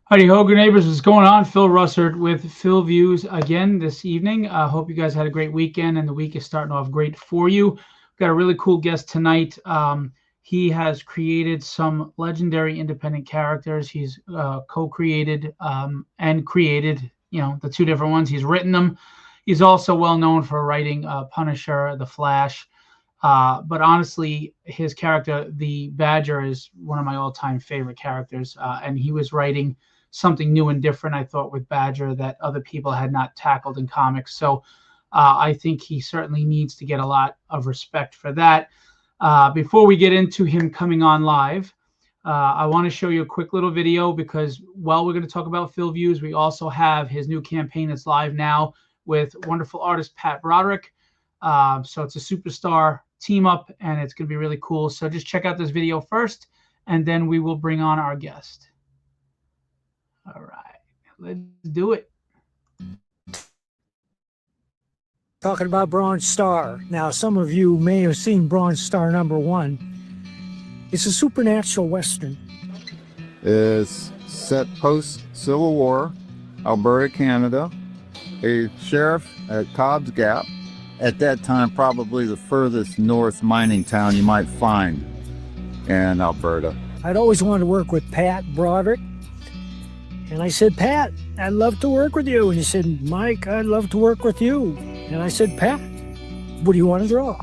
Howdy ho, good neighbors. What's going on? Phil Russert with Philviews again this evening. I hope you guys had a great weekend and the week is starting off great for you. We've got a really cool guest tonight. He has created some legendary independent characters. He's co-created and created, the two different ones. He's written them. He's also well known for writing Punisher, The Flash. But honestly, his character, the Badger, is one of my all-time favorite characters. And he was writing something new and different, I thought, with Badger that other people had not tackled in comics. So I think he certainly needs to get a lot of respect for that. Before we get into him coming on live, I want to show you a quick little video because while we're going to talk about Philviews, we also have his new campaign that's live now with wonderful artist Pat Broderick. So it's a superstar team up and it's going to be really cool. So just check out this video first and then we will bring on our guest. All right, let's do it. Talking about Bronze Star. Now, some of you may have seen Bronze Star #1. It's a supernatural Western. It's set post-Civil War, Alberta, Canada. A sheriff at Cobb's Gap, at that time probably the furthest north mining town you might find in Alberta. I'd always wanted to work with Pat Broderick. And I said, Pat, I'd love to work with you. And he said, Mike, I'd love to work with you. And I said, Pat, what do you want to draw?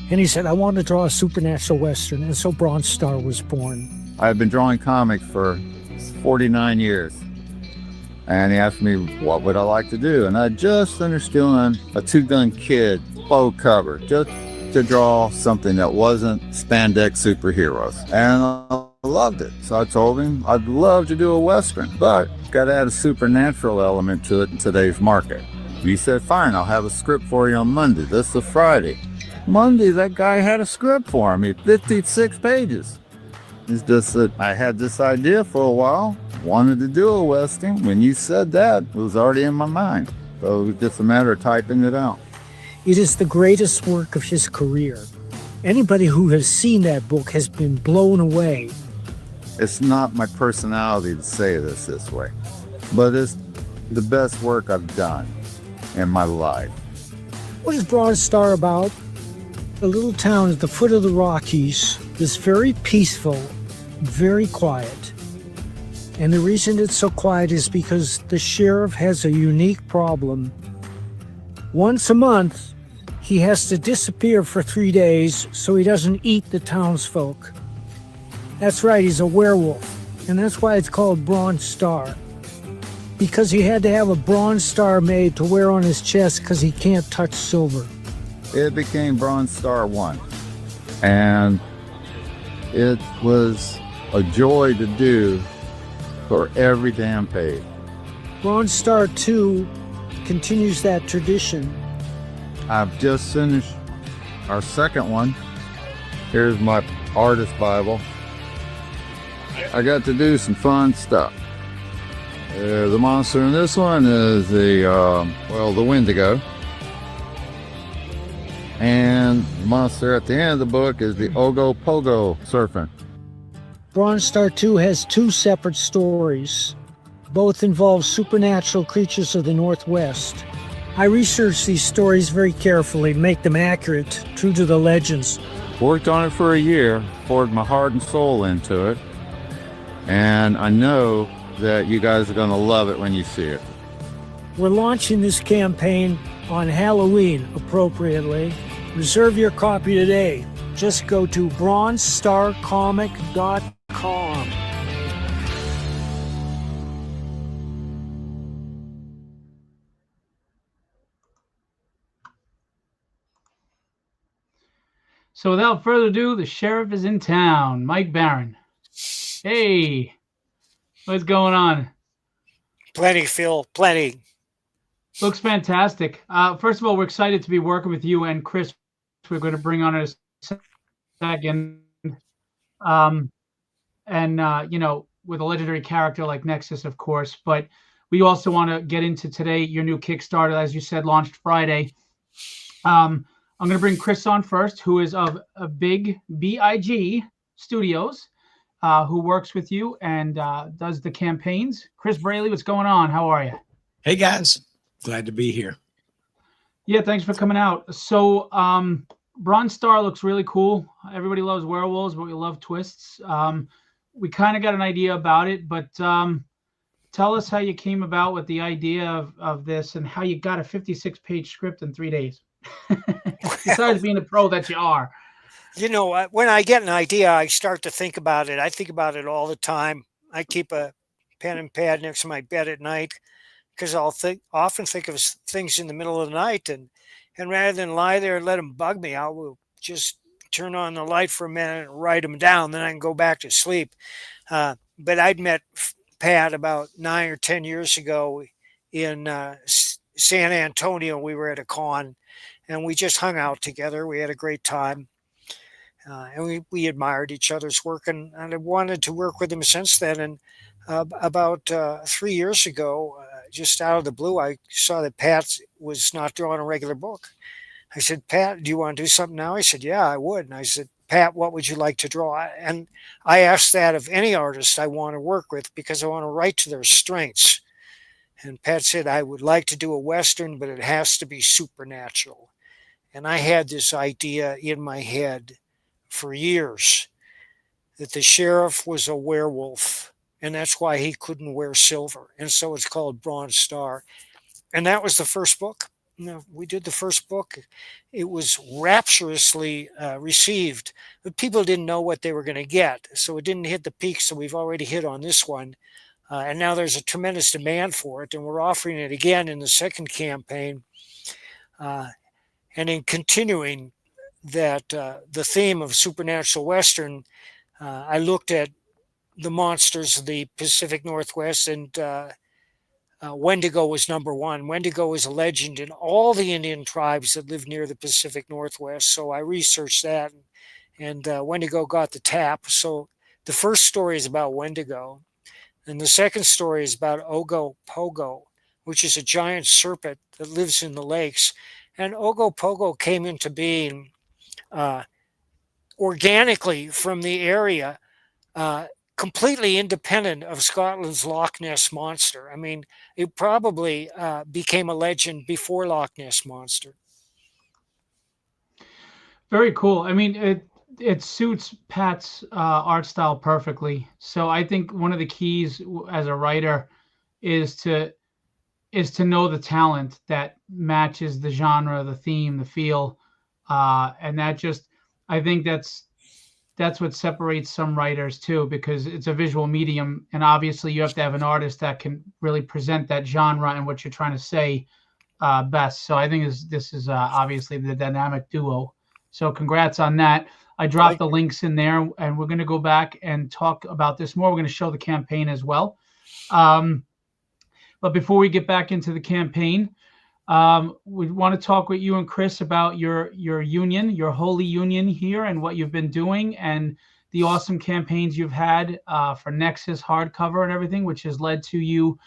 And he said, I want to draw a supernatural Western. And so Bronze Star was born. I've been drawing comics for 49 years. And he asked me, what would I like to do? And I just finished doing a Two-Gun Kid faux cover, just to draw something that wasn't spandex superheroes. And I loved it. So I told him I'd love to do a Western, but got to add a supernatural element to it in today's market. He said, fine, I'll have a script for you on Monday. This is Friday. Monday, that guy had a script for me, 56 pages. It's just that I had this idea for a while, wanted to do a Western. When you said that, it was already in my mind. So it was just a matter of typing it out. It is the greatest work of his career. Anybody who has seen that book has been blown away. It's not my personality to say this way, but it's the best work I've done in my life. What is Bronze Star about? A little town at the foot of the Rockies is very peaceful, very quiet. And the reason it's so quiet is because the sheriff has a unique problem. Once a month, he has to disappear for 3 days so he doesn't eat the townsfolk. That's right, he's a werewolf, and that's why it's called Bronze Star. Because he had to have a bronze star made to wear on his chest because he can't touch silver. It became Bronze Star 1, and it was a joy to do for every damn page. Bronze Star 2 continues that tradition. I've just finished our second one. Here's my artist Bible. I got to do some fun stuff. The monster in this one is the Wendigo. And the monster at the end of the book is the Ogopogo Serpent. Bronze Star 2 has 2 separate stories. Both involve supernatural creatures of the Northwest. I researched these stories very carefully, make them accurate, true to the legends. Worked on it for a year, poured my heart and soul into it, and I know that you guys are going to love it when you see it. We're launching this campaign on Halloween, appropriately. Reserve your copy today. Just go to bronzestarcomic.com. So without further ado, the sheriff is in town. Mike Barron. Hey, what's going on? Plenty, Phil, plenty. Looks fantastic. First of all, we're excited to be working with you and Chris. We're going to bring on a second. With a legendary character like Nexus, of course. But we also want to get into today your new Kickstarter, as you said, launched Friday. I'm going to bring Chris on first, who is of a Big Studios. who works with you and does the campaigns. Chris Braley, what's going on? How are you? Hey guys, glad to be here. Yeah, thanks for coming out. So Bronze Star looks really cool. Everybody loves werewolves, but we love twists. We kind of got an idea about it, but tell us how you came about with the idea of this and how you got a 56-page script in 3 days. Besides being a pro that you are. You know, when I get an idea, I start to think about it. I think about it all the time. I keep a pen and pad next to my bed at night because I'll often think of things in the middle of the night, and rather than lie there and let them bug me, I will just turn on the light for a minute and write them down. Then I can go back to sleep. But I'd met Pat about 9 or 10 years ago in San Antonio. We were at a con, and we just hung out together. We had a great time. And we admired each other's work, and I wanted to work with him since then. And about 3 years ago, just out of the blue, I saw that Pat was not drawing a regular book. I said, Pat, do you want to do something now? He said, yeah, I would. And I said, Pat, what would you like to draw? And I asked that of any artist I want to work with because I want to write to their strengths. And Pat said, I would like to do a Western, but it has to be supernatural. And I had this idea in my head for years that the sheriff was a werewolf, and that's why he couldn't wear silver, and so it's called Bronze Star. And that was the first book. We did the first book. It was rapturously received, but people didn't know what they were going to get, so it didn't hit the peak. So we've already hit on this one, and now there's a tremendous demand for it, and we're offering it again in the second campaign, and in continuing that the theme of supernatural Western, I looked at the monsters of the Pacific Northwest, and Wendigo was number one. Wendigo is a legend in all the Indian tribes that live near the Pacific Northwest, so I researched that, and Wendigo got the tap. So the first story is about Wendigo, and the second story is about Ogo Pogo, which is a giant serpent that lives in the lakes. And Ogo Pogo came into being organically from the area, completely independent of Scotland's Loch Ness Monster. I mean, it probably became a legend before Loch Ness Monster. Very cool. I mean, it suits Pat's art style perfectly. So I think one of the keys as a writer is to know the talent that matches the genre, the theme, the feel. And that just, I think that's what separates some writers too, because it's a visual medium, and obviously you have to have an artist that can really present that genre and what you're trying to say best. So I think this is obviously the dynamic duo. So congrats on that. I dropped the links in there, and we're going to go back and talk about this more. We're going to show the campaign as well. But before we get back into the campaign, we want to talk with you and Chris about your union, your holy union here, and what you've been doing, and the awesome campaigns you've had for Nexus hardcover and everything, which has led to you.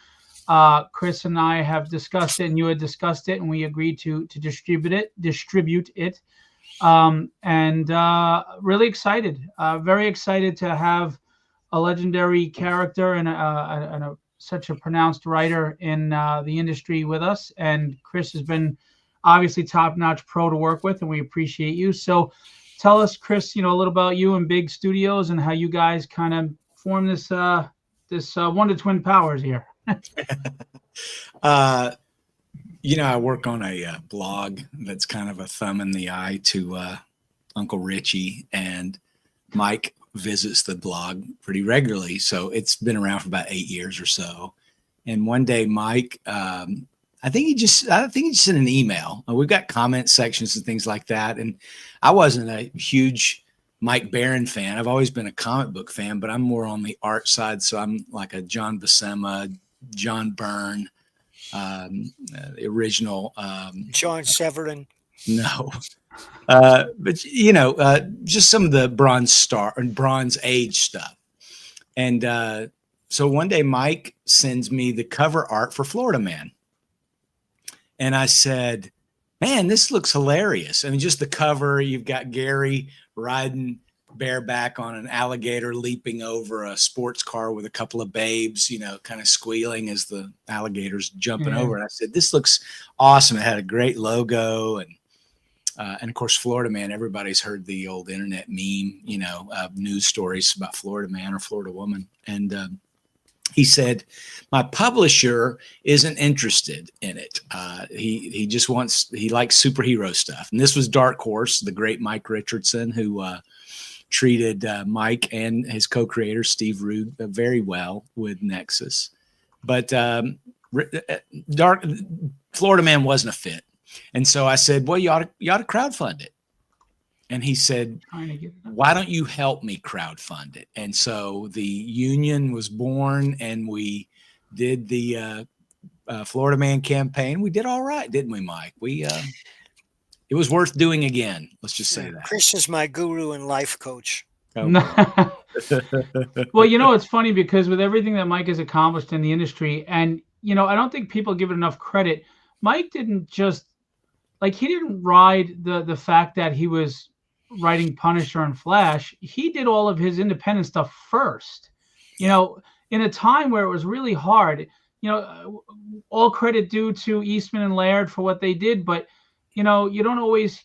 Chris and I have discussed it, and you had discussed it, and we agreed to distribute it. And really excited, very excited to have a legendary character and such a pronounced writer in the industry with us. And Chris has been obviously top-notch pro to work with, and we appreciate you. So tell us, Chris, a little about you and Big Studios and how you guys kind of form this Wonder Twin Powers here. I work on a blog that's kind of a thumb in the eye to Uncle Richie, and Mike visits the blog pretty regularly. So it's been around for about 8 years or so. And one day, Mike, I think he just sent an email. We've got comment sections and things like that. And I wasn't a huge Mike Barron fan. I've always been a comic book fan, but I'm more on the art side. So I'm like a John Buscema, John Byrne, the original John Severin. No. But just some of the Bronze Star and Bronze Age stuff. And so one day Mike sends me the cover art for Florida Man. And I said, man, this looks hilarious. I mean, just the cover, you've got Gary riding bareback on an alligator leaping over a sports car with a couple of babes, kind of squealing as the alligator's jumping over. And I said, this looks awesome. It had a great logo. And of course, Florida Man, everybody's heard the old internet meme, news stories about Florida Man or Florida Woman. And he said, my publisher isn't interested in it. He just he likes superhero stuff. And this was Dark Horse, the great Mike Richardson, who treated Mike and his co-creator, Steve Rude, very well with Nexus. But Florida Man wasn't a fit. And so I said, well, you ought to crowdfund it. And he said, why don't you help me crowdfund it? And so the union was born, and we did the Florida Man campaign. We did all right, didn't we, Mike? It was worth doing again. Let's just say that. Chris is my guru and life coach. Okay. Well, it's funny because with everything that Mike has accomplished in the industry, and, I don't think people give it enough credit. Mike didn't just, he didn't ride the fact that he was writing Punisher and Flash. He did all of his independent stuff first, in a time where it was really hard. All credit due to Eastman and Laird for what they did, but you don't always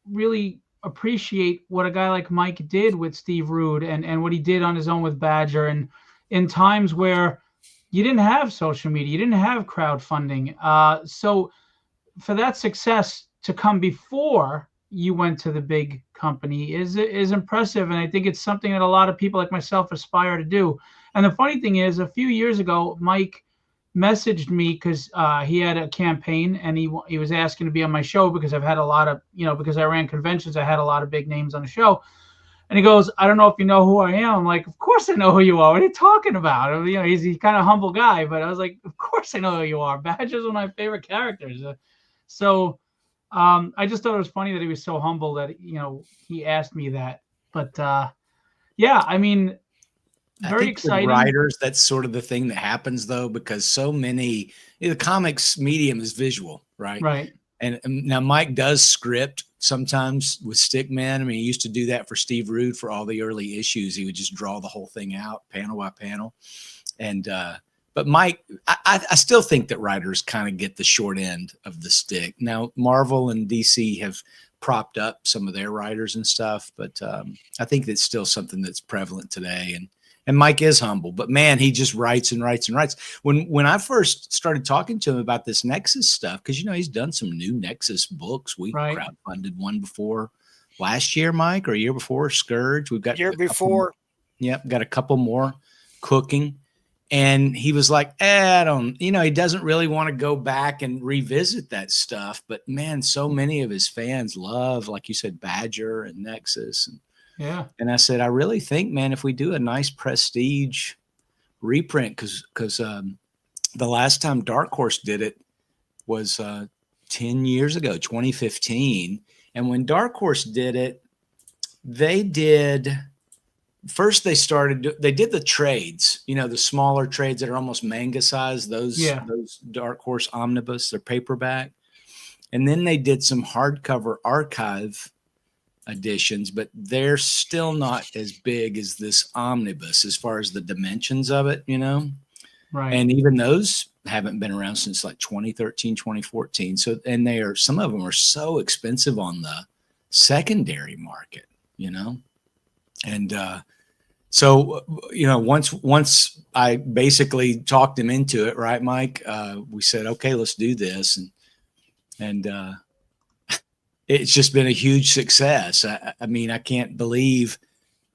really appreciate what a guy like Mike did with Steve Rude and what he did on his own with Badger, and in times where you didn't have social media, you didn't have crowdfunding. So for that success to come before you went to the big company is impressive. And I think it's something that a lot of people like myself aspire to do. And the funny thing is, a few years ago, Mike messaged me because he had a campaign, and he was asking to be on my show because I've had a lot of, because I ran conventions, I had a lot of big names on the show. And he goes, I don't know if you know who I am. I'm like, of course I know who you are. What are you talking about? He's kind of humble guy, but I was like, of course I know who you are. Badger's one of my favorite characters. I just thought it was funny that he was so humble that, he asked me that. But very exciting. Writers, that's sort of the thing that happens, though, because so many, the comics medium is visual, right? Right. And now Mike does script sometimes with Stickman. I mean, he used to do that for Steve Rude for all the early issues. He would just draw the whole thing out panel by panel. And, but Mike, I still think that writers kind of get the short end of the stick. Now, Marvel and DC have propped up some of their writers and stuff, but I think that's still something that's prevalent today. And Mike is humble, but man, he just writes and writes and writes. When I first started talking to him about this Nexus stuff, because he's done some new Nexus books. We crowdfunded one before last year, Mike, or a year before, Scourge. We've got year before. Yep, got a couple more cooking. And he was like, I don't, he doesn't really want to go back and revisit that stuff. But man, so many of his fans love, like you said, Badger and Nexus. And I said, I really think, man, if we do a nice prestige reprint, because the last time Dark Horse did it was 10 years ago, 2015. And when Dark Horse did it, they did the trades, the smaller trades that are almost manga size, those Dark Horse omnibus, they're paperback. And then they did some hardcover archive editions, but they're still not as big as this omnibus as far as the dimensions of it, Right. And even those haven't been around since like 2013, 2014. So, and some of them are so expensive on the secondary market, And so, once I basically talked him into it, right, Mike, we said, okay, let's do this. And it's just been a huge success. I mean, I can't believe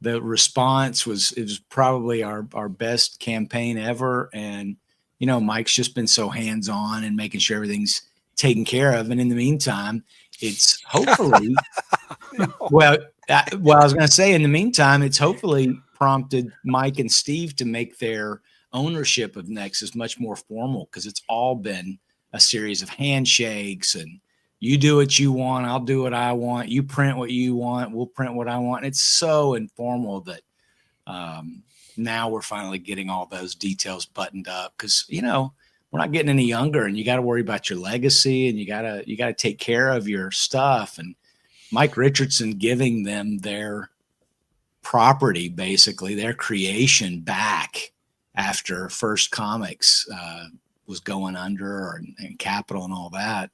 the response it was probably our best campaign ever. And, Mike's just been so hands-on and making sure everything's taken care of. And in the meantime, it's hopefully, well, I was going to say, in the meantime, it's hopefully prompted Mike and Steve to make their ownership of Nexus much more formal, because it's all been a series of handshakes and you do what you want, I'll do what I want, you print what you want, we'll print what I want. And it's so informal that now we're finally getting all those details buttoned up, because we're not getting any younger, and you got to worry about your legacy, and you got to take care of your stuff. And Mike Richardson giving them their property, basically their creation, back after First Comics was going under, and Capital and all that.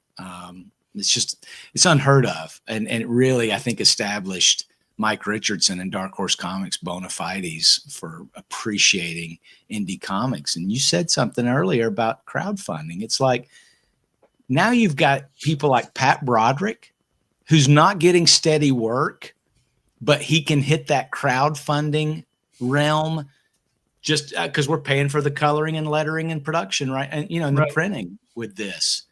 It's unheard of. And it really, I think, established Mike Richardson and Dark Horse Comics bona fides for appreciating indie comics. And you said something earlier about crowdfunding. It's like, now you've got people like Pat Broderick, who's not getting steady work, but he can hit that crowdfunding realm just because we're paying for the coloring and lettering and production, right? And, and the printing with this.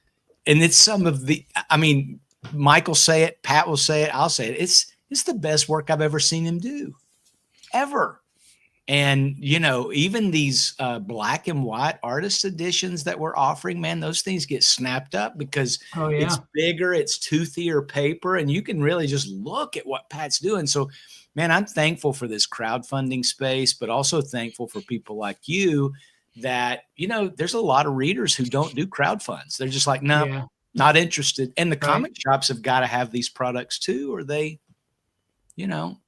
And it's some of the, I mean, Mike will say it, Pat will say it, I'll say it. It's the best work I've ever seen him do, ever. And, even these black and white artist editions that we're offering, man, those things get snapped up because it's bigger, it's toothier paper, and you can really just look at what Pat's doing. So, man, I'm thankful for this crowdfunding space, but also thankful for people like you that, there's a lot of readers who don't do crowdfunds. They're just like, no, not interested. And the comic shops have got to have these products too, or they,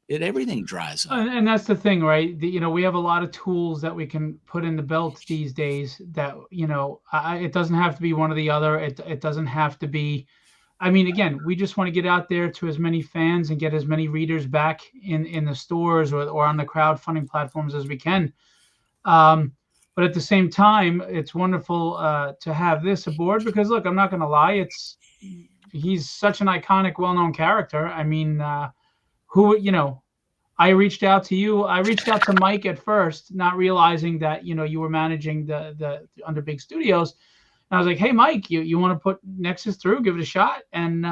everything dries up. And that's the thing, right? We have a lot of tools that we can put in the belt these days that, it doesn't have to be one or the other. It doesn't have to be, I mean, again, we just want to get out there to as many fans and get as many readers back in the stores or on the crowdfunding platforms as we can. But at the same time, it's wonderful to have this aboard because, look, I'm not going to lie. He's such an iconic, well-known character. I mean, I reached out to you. I reached out to Mike at first, not realizing that, you were managing the under Big Studios. And I was like, hey, Mike, you want to put Nexus through, give it a shot. And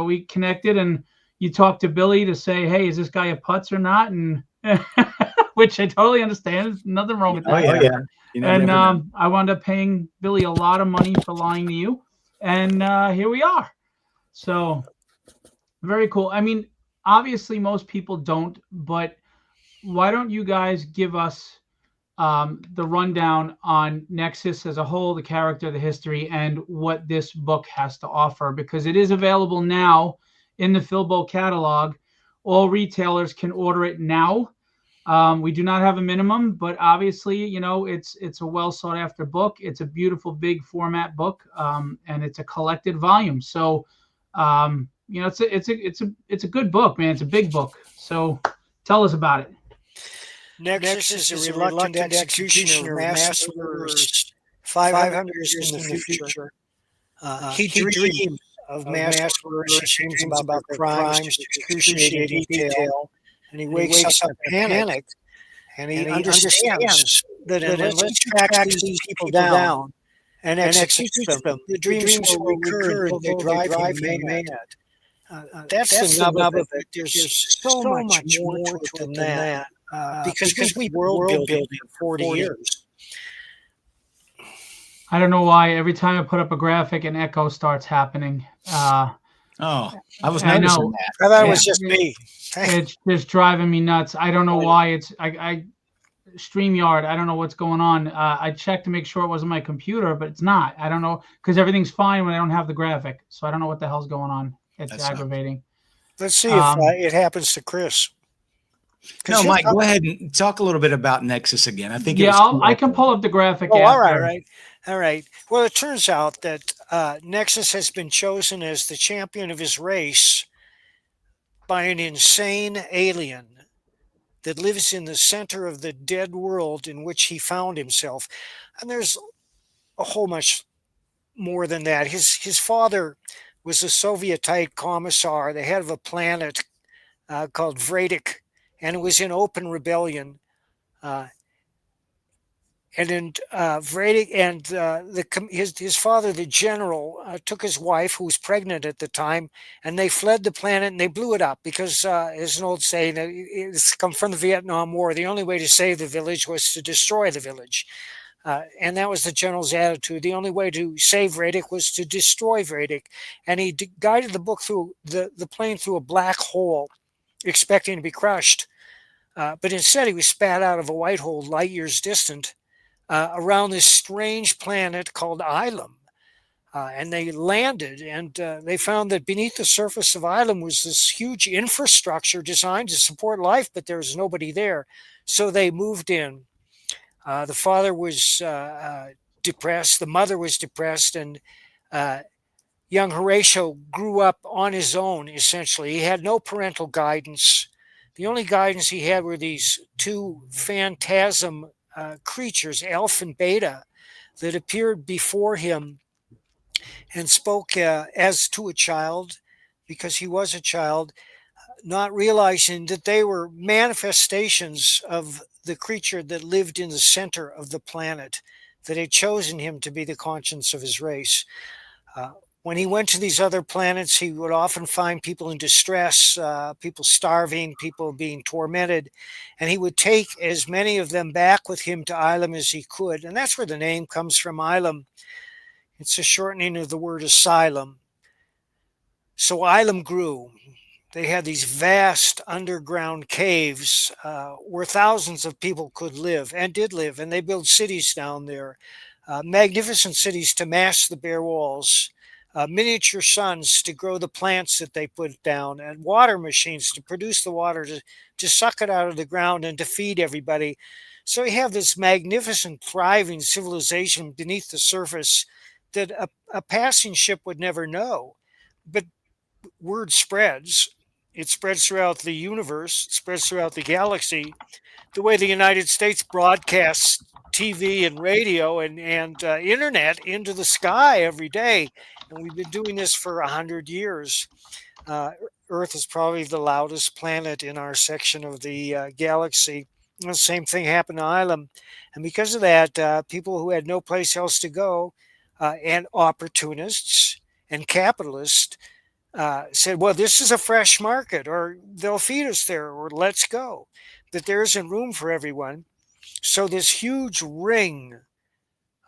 we connected, and you talked to Billy to say, hey, is this guy a putz or not? And which I totally understand. There's nothing wrong with that. Oh, yeah. And I wound up paying Billy a lot of money for lying to you. And here we are. So very cool. I mean, obviously most people don't, but why don't you guys give us the rundown on Nexus as a whole, the character, the history, and what this book has to offer, because it is available now in the Philbo catalog. All retailers can order it now. We do not have a minimum, but obviously, it's a well sought after book. It's a beautiful big format book, and it's a collected volume. So, it's a good book, man. It's a big book. So, tell us about it. Nexus is a reluctant executioner of mass murderers 500 years in the future. He dreams of mass murderers. He dreams about their crimes to excruciating detail. And he wakes up panicked, and he understands that unless he tracks these people down and executes them, the dreams will recur and they drive him mad. That's the nub of it. There's so much more to it than that. Because we world building for 40 years. I don't know why every time I put up a graphic, an echo starts happening. I was noticing that. I thought it was just me. It's just driving me nuts. I don't know why. I StreamYard. I don't know what's going on. I checked to make sure it wasn't my computer, but it's not. I don't know, because everything's fine when I don't have the graphic. So I don't know what the hell's going on. It's aggravating. Let's see if it happens to Chris. No, Mike, go ahead and talk a little bit about Nexus again. I think I can pull up the graphic. Oh, all right. Well, it turns out that Nexus has been chosen as the champion of his race by an insane alien that lives in the center of the dead world in which he found himself. And there's a whole much more than that. His father was a Soviet-type commissar, the head of a planet called Vredic, and it was in open rebellion. And then Vredic and his father, the general, took his wife, who was pregnant at the time, and they fled the planet and they blew it up because, as an old saying, it's come from the Vietnam War. The only way to save the village was to destroy the village. And that was the general's attitude. The only way to save Vredic was to destroy Vredic. And he guided the book through the plane through a black hole, expecting to be crushed. But instead, he was spat out of a white hole light years distant around this strange planet called Ilum. And they landed, and they found that beneath the surface of Ilam was this huge infrastructure designed to support life, but there was nobody there. So they moved in. The father was depressed, the mother was depressed, and young Horatio grew up on his own, essentially. He had no parental guidance. The only guidance he had were these two phantasm creatures, Alpha and Beta, that appeared before him and spoke as to a child, because he was a child, not realizing that they were manifestations of the creature that lived in the center of the planet, that had chosen him to be the conscience of his race. When he went to these other planets, he would often find people in distress, people starving, people being tormented, and he would take as many of them back with him to Ilam as he could. And that's where the name comes from, Ilam. It's a shortening of the word asylum. So Ilam grew. They had these vast underground caves where thousands of people could live and did live, and they built cities down there, magnificent cities to mask the bare walls, miniature suns to grow the plants that they put down, and water machines to produce the water to suck it out of the ground and to feed everybody. So you have this magnificent, thriving civilization beneath the surface that a passing ship would never know. But word spreads. It spreads throughout the universe. It spreads throughout the galaxy. The way the United States broadcasts TV and radio and internet into the sky every day. And we've been doing this for 100 years. Earth is probably the loudest planet in our section of the galaxy. And the same thing happened to Ilam. And because of that, people who had no place else to go, and opportunists and capitalists said, well, this is a fresh market, or they'll feed us there, or let's go. That there isn't room for everyone. So this huge ring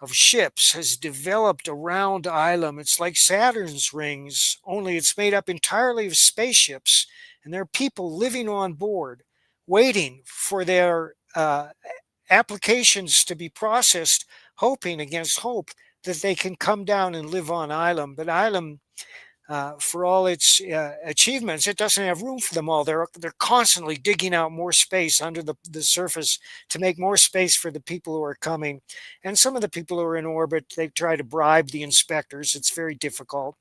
of ships has developed around Ilam. It's like Saturn's rings, only it's made up entirely of spaceships. And there are people living on board, waiting for their applications to be processed, hoping against hope that they can come down and live on Ilam. But Ilam, for all its achievements, it doesn't have room for them all. They're constantly digging out more space under the surface to make more space for the people who are coming. And some of the people who are in orbit, they try to bribe the inspectors. It's very difficult.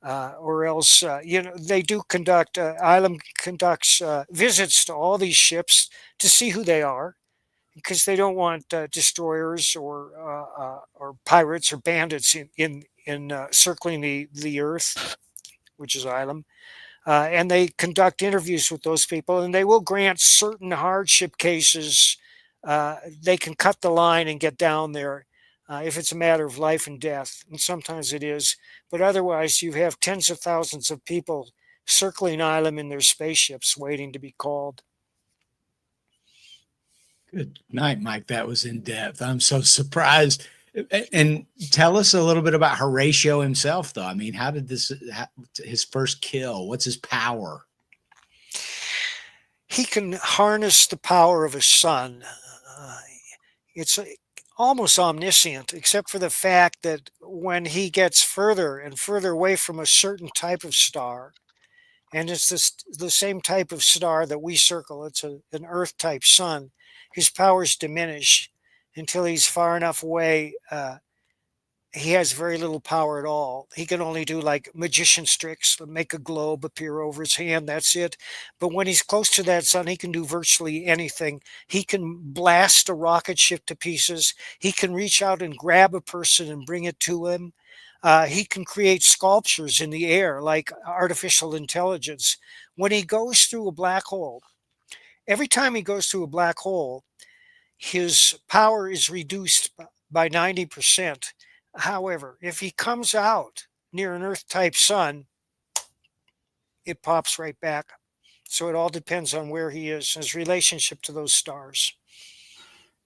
Or else, they do conduct, Ilam conducts visits to all these ships to see who they are, because they don't want destroyers or pirates or bandits in circling the Earth, which is Ilam. And they conduct interviews with those people, and they will grant certain hardship cases. They can cut the line and get down there if it's a matter of life and death, and sometimes it is. But otherwise, you have tens of thousands of people circling Ilam in their spaceships waiting to be called. Good night, Mike. That was in depth. I'm so surprised. And tell us a little bit about Horatio himself, though. I mean, how did his first kill? What's his power? He can harness the power of his sun. It's almost omniscient, except for the fact that when he gets further and further away from a certain type of star, and it's the same type of star that we circle, it's an Earth-type sun, his powers diminish until he's far enough away. He has very little power at all. He can only do like magician's tricks, make a globe appear over his hand. That's it. But when he's close to that sun, he can do virtually anything. He can blast a rocket ship to pieces. He can reach out and grab a person and bring it to him. He can create sculptures in the air like artificial intelligence. When he goes through a black hole, every time he goes through a black hole, his power is reduced by 90%. However, if he comes out near an Earth-type sun, it pops right back. So it all depends on where he is, his relationship to those stars.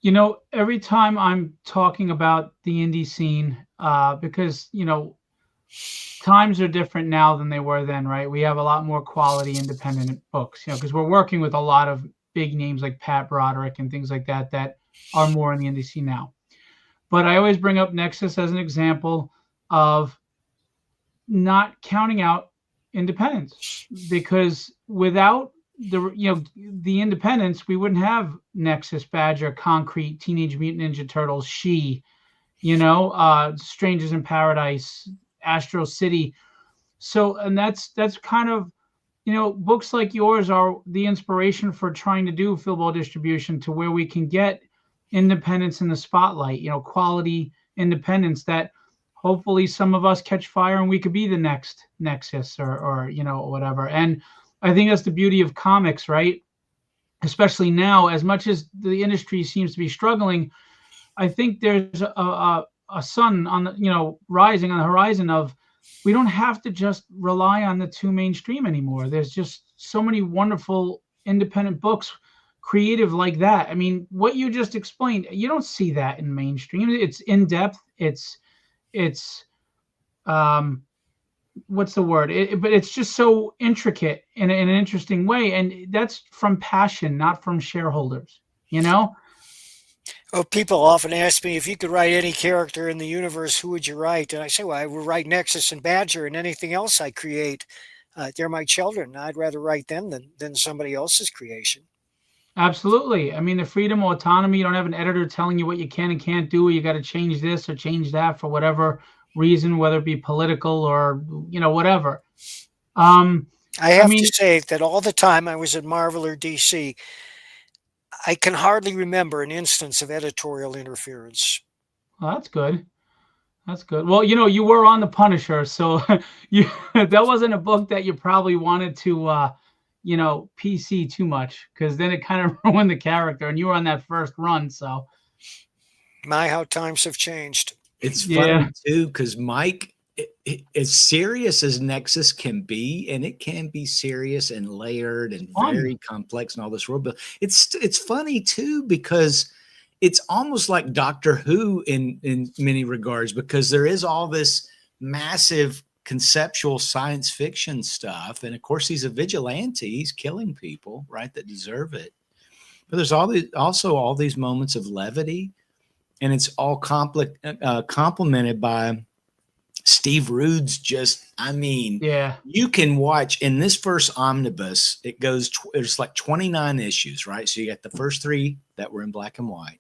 You know, every time I'm talking about the indie scene, because, times are different now than they were then, right? We have a lot more quality independent books, because we're working with a lot of big names like Pat Broderick and things like that are more in the indie scene now. But I always bring up Nexus as an example. of not counting out independents, because without the independents, we wouldn't have Nexus, Badger, Concrete, Teenage Mutant Ninja Turtles, She, Strangers in Paradise, Astro City. So, and that's kind of, books like yours are the inspiration for trying to do Philbo distribution to where we can get independence in the spotlight, quality independence that hopefully some of us catch fire and we could be the next Nexus or whatever. And I think that's the beauty of comics, right? Especially now, as much as the industry seems to be struggling, I think there's a sun on the, rising on the horizon of, we don't have to just rely on the two mainstream anymore. There's just so many wonderful independent books, creative like that. I mean, what you just explained, you don't see that in mainstream. It's in depth. It's what's the word? But it's just so intricate in an interesting way, and that's from passion, not from shareholders. Oh, people often ask me, if you could write any character in the universe, who would you write? And I say, well, I would write Nexus and Badger, and anything else I create, they're my children. I'd rather write them than somebody else's creation. Absolutely. I mean, the freedom, autonomy. You don't have an editor telling you what you can and can't do. You got to change this or change that for whatever reason, whether it be political or whatever. I have to say that all the time I was at Marvel or DC, I can hardly remember an instance of editorial interference. Well, that's good. That's good. Well, you were on the Punisher, so that wasn't a book that you probably wanted to PC too much, because then it kind of ruined the character, and you were on that first run. So my, how times have changed. It's funny too, because Mike, as serious as Nexus can be, and it can be serious and layered and very complex and all this world, but it's funny too, because it's almost like Doctor Who in many regards, because there is all this massive conceptual science fiction stuff, and of course he's a vigilante, he's killing people, right, that deserve it, but there's also all these moments of levity, and it's all complemented by Steve Rude's you can watch in this first omnibus, it goes, it's like 29 issues, right? So you got the first 3 that were in black and white,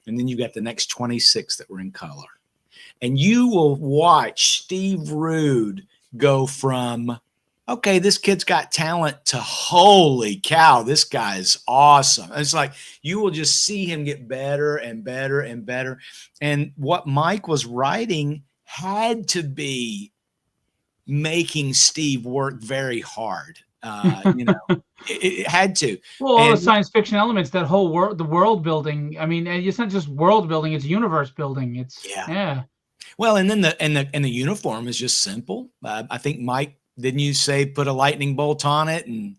and then you got the next 26 that were in color. And you will watch Steve Rude go from, okay, this kid's got talent, to holy cow, this guy's awesome. It's like you will just see him get better and better and better. And what Mike was writing had to be making Steve work very hard. It had to. Well, all the science fiction elements, that whole world, the world building. I mean, it's not just world building; it's universe building. It's Well, and then the uniform is just simple. I think Mike, didn't you say put a lightning bolt on it and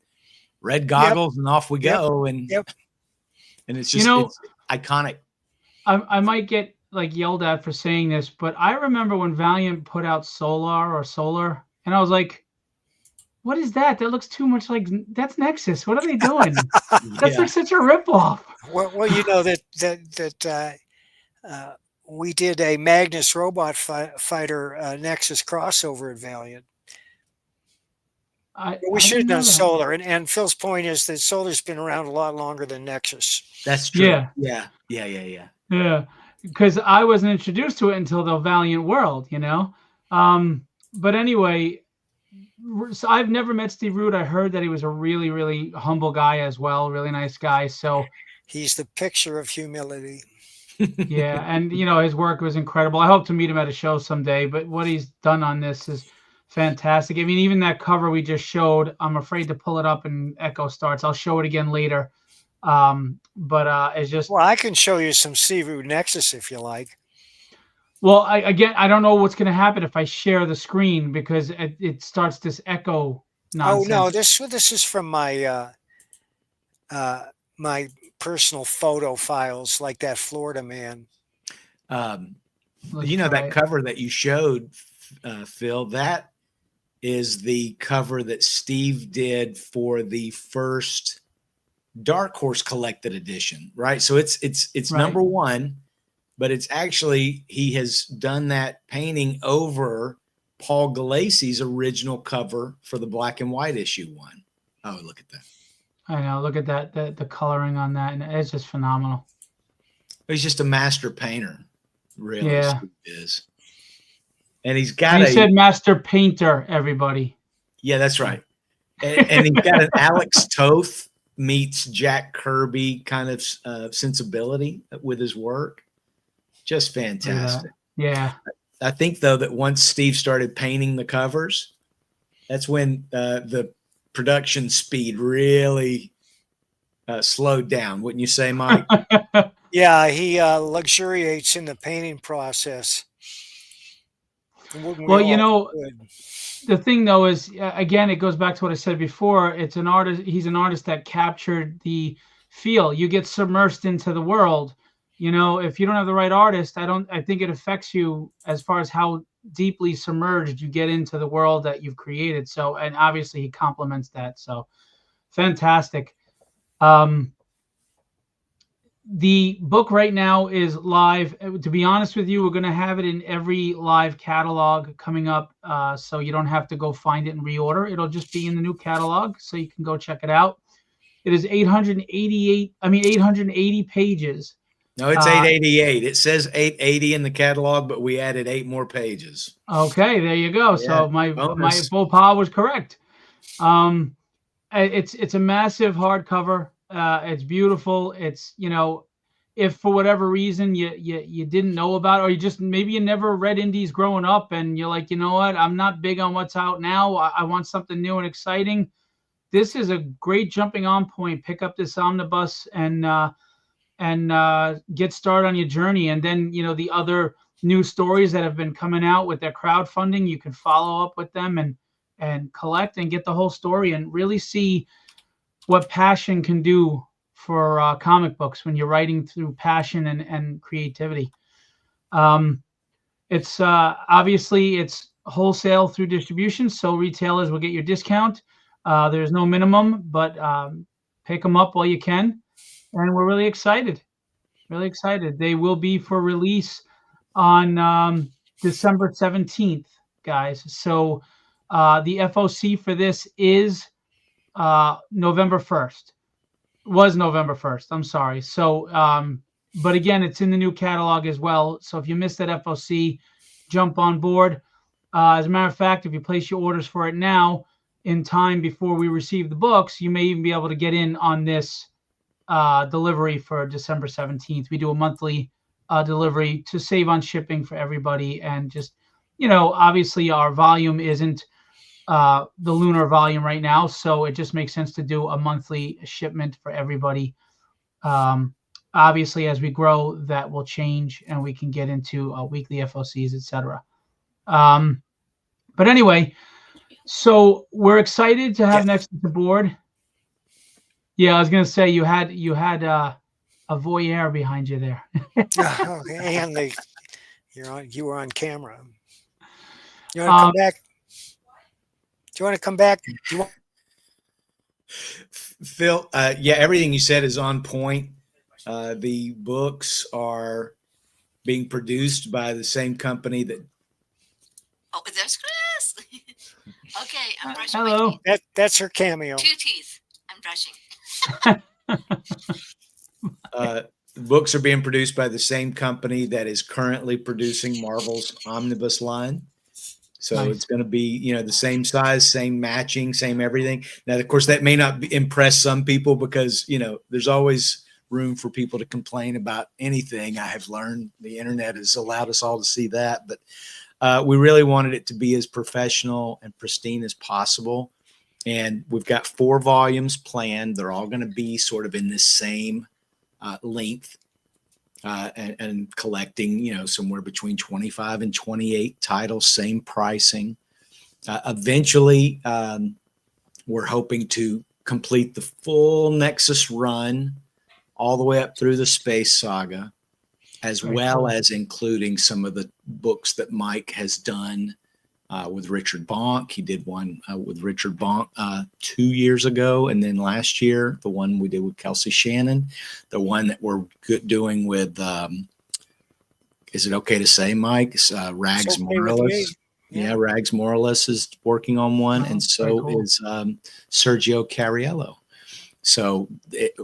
red goggles and off we go? And it's just it's iconic. I might get yelled at for saying this, but I remember when Valiant put out Solar, and I was like, what is that? That looks too much like, that's Nexus. What are they doing? That's like such a ripoff. Well, that we did a Magnus Robot Fighter Nexus crossover at Valiant. We should have done Solar, and Phil's point is that Solar's been around a lot longer than Nexus. That's true. Yeah. Because I wasn't introduced to it until the Valiant World, But anyway, so I've never met Steve Rude. I heard that he was a really, really humble guy as well, really nice guy. So he's the picture of humility. Yeah, and his work was incredible. I hope to meet him at a show someday. But what he's done on this is fantastic. I mean, even that cover we just showed, I'm afraid to pull it up and Echo starts. I'll show it again later. But it's just, well, I can show you some Steve Rude Nexus if you like. Well, I don't know what's going to happen if I share the screen, because it starts this echo nonsense. Oh no, this is from my my personal photo files, like that Florida man. That cover that you showed, Phil, that is the cover that Steve did for the first Dark Horse collected edition, right? So it's right. Number 1, but it's actually, he has done that painting over Paul Gulacy's original cover for the black and white issue 1. Oh, look at that. I know. Look at that. The coloring on that, and it's just phenomenal. He's just a master painter, really. Yeah. Steve is. And he's got And he said master painter, everybody. Yeah, that's right. And he's got an Alex Toth meets Jack Kirby kind of sensibility with his work. Just fantastic. Yeah. I think, though, that once Steve started painting the covers, that's when the production speed really slowed down. Wouldn't you say, Mike? Yeah, he luxuriates in the painting process. Well, you know, the thing though is, again, it goes back to what I said before. It's an artist. He's an artist that captured the feel. You get submersed into the world. You know, if you don't have the right artist, I think it affects you as far as how deeply submerged you get into the world that you've created. So, and obviously he complements that. So fantastic. The book right now is live. To be honest with you, we're going to have it in every live catalog coming up. So you don't have to go find it and reorder. It'll just be in the new catalog. So you can go check it out. It is 880 pages. No, it's 888. It says 880 in the catalog, but we added 8 more pages. Okay, there you go. Yeah, so my faux pas was correct. It's a massive hardcover. It's beautiful. It's, you know, if for whatever reason you didn't know about it, or maybe you never read indies growing up and you're like, you know what, I'm not big on what's out now. I want something new and exciting. This is a great jumping on point. Pick up this omnibus and get started on your journey. And then, you know, the other new stories that have been coming out with their crowdfunding, you can follow up with them and collect and get the whole story and really see what passion can do for comic books when you're writing through passion and creativity. It's obviously it's wholesale through distribution, so retailers will get your discount. There's no minimum, but pick them up while you can. And we're really excited. Really excited. They will be for release on December 17th, guys. So the FOC for this is November 1st. Was November 1st. I'm sorry. So, but again, it's in the new catalog as well. So if you missed that FOC, jump on board. As a matter of fact, if you place your orders for it now in time before we receive the books, you may even be able to get in on this delivery for December 17th. We do a monthly delivery to save on shipping for everybody. And just, you know, obviously our volume isn't the lunar volume right now, so it just makes sense to do a monthly shipment for everybody. Obviously, as we grow, that will change and we can get into weekly FOCs, etc. But anyway, so we're excited to have Nexus aboard. Yeah, I was gonna say you had a voyeur behind you there. Okay, and you were on camera. You want to come back? Do you want to come back? Phil, yeah, everything you said is on point. The books are being produced by the same company that. Oh, there's Chris. Okay, I'm brushing hello. my teeth. That's her cameo. 2 teeth. I'm brushing. Books are being produced by the same company that is currently producing Marvel's Omnibus line. So Nice. It's going to be, you know, the same size, same matching, same everything. Now, of course, that may not impress some people because, you know, there's always room for people to complain about anything. I have learned the internet has allowed us all to see that. But we really wanted it to be as professional and pristine as possible. And we've got 4 volumes planned. They're all going to be sort of in this same length. And collecting, you know, somewhere between 25 and 28 titles, same pricing. Eventually, we're hoping to complete the full Nexus run all the way up through the Space Saga, as well as including some of the books that Mike has done with Richard Bonk. He did one with Richard Bonk 2 years ago. And then last year, the one we did with Kelsey Shannon, the one that we're doing with Is it okay to say, Mike? Rags It's okay with me. Morales. Yeah, Rags Morales is working on one, and so cool. is Sergio Cariello. So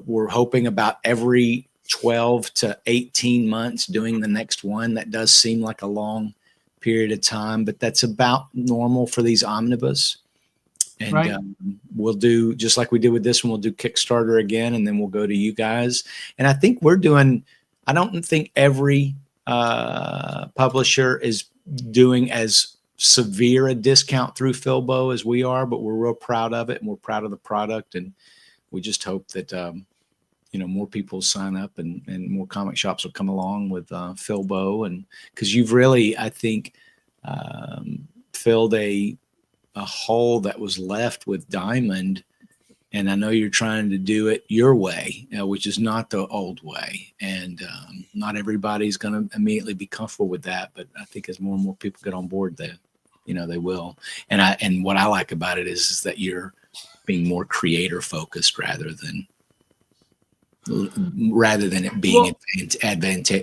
we're hoping about every 12 to 18 months doing the next one. That does seem like a long period of time, but that's about normal for these omnibus. And Right. We'll do just like we did with this one. We'll do Kickstarter again, and then we'll go to you guys. And I think we're doing, I don't think every publisher is doing as severe a discount through Philbo as we are, but we're real proud of it, and we're proud of the product. And we just hope that, more people sign up, and more comic shops will come along with Philbo. And because you've really, I think, filled a hole that was left with Diamond. And I know you're trying to do it your way, which is not the old way. And not everybody's going to immediately be comfortable with that. But I think as more and more people get on board, they will. And what I like about it is that you're being more creator focused rather than it being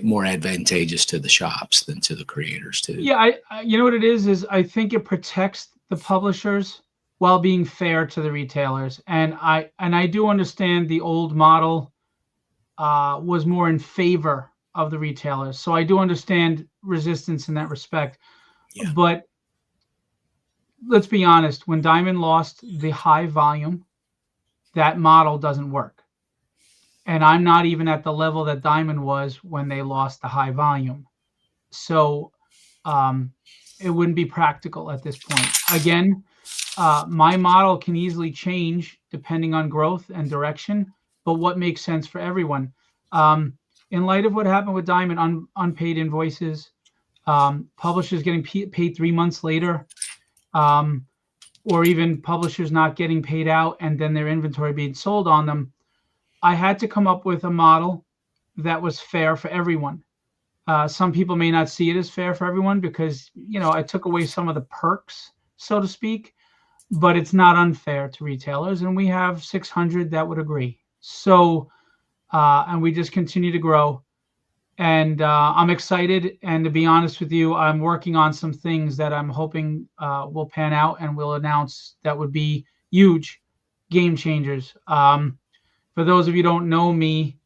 more advantageous to the shops than to the creators too. Yeah, you know what it is I think it protects the publishers while being fair to the retailers. And I do understand the old model was more in favor of the retailers. So I do understand resistance in that respect. Yeah. But let's be honest, when Diamond lost the high volume, that model doesn't work. And I'm not even at the level that Diamond was when they lost the high volume. So it wouldn't be practical at this point. Again, my model can easily change depending on growth and direction, but what makes sense for everyone. In light of what happened with Diamond, unpaid invoices, publishers getting paid 3 months later, or even publishers not getting paid out and then their inventory being sold on them, I had to come up with a model that was fair for everyone. Some people may not see it as fair for everyone because, I took away some of the perks, so to speak, but it's not unfair to retailers. And we have 600 that would agree. So, and we just continue to grow. And I'm excited. And to be honest with you, I'm working on some things that I'm hoping will pan out and we'll announce that would be huge game changers. For those of you who don't know me,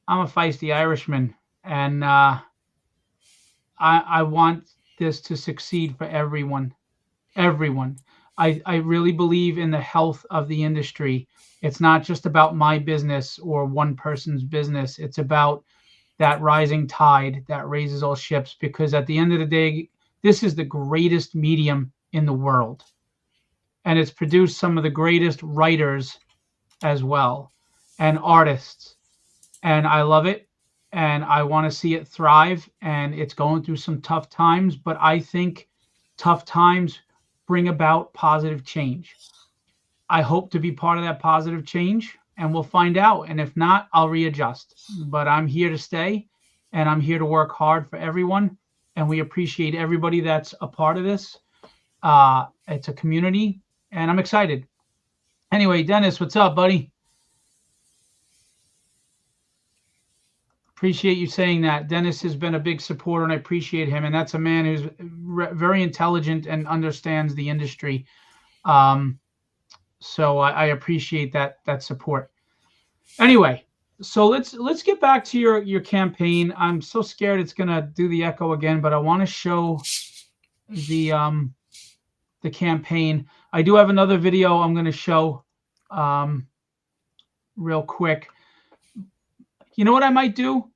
I'm a feisty Irishman. And I want this to succeed for everyone. Everyone. I really believe in the health of the industry. It's not just about my business or one person's business. It's about that rising tide that raises all ships, because at the end of the day, this is the greatest medium in the world. And it's produced some of the greatest writers as well, and artists. And I love it. And I want to see it thrive. And it's going through some tough times, but I think tough times bring about positive change. I hope to be part of that positive change, and we'll find out. And if not, I'll readjust. But I'm here to stay, and I'm here to work hard for everyone. And we appreciate everybody that's a part of this. It's a community, and I'm excited. Anyway, Dennis, what's up, buddy? Appreciate you saying that. Dennis has been a big supporter, and I appreciate him. And that's a man who's very intelligent and understands the industry. So I appreciate that support. Anyway, so let's get back to your campaign. I'm so scared it's gonna do the echo again, but I want to show the campaign. I do have another video I'm going to show real quick. You know what I might do?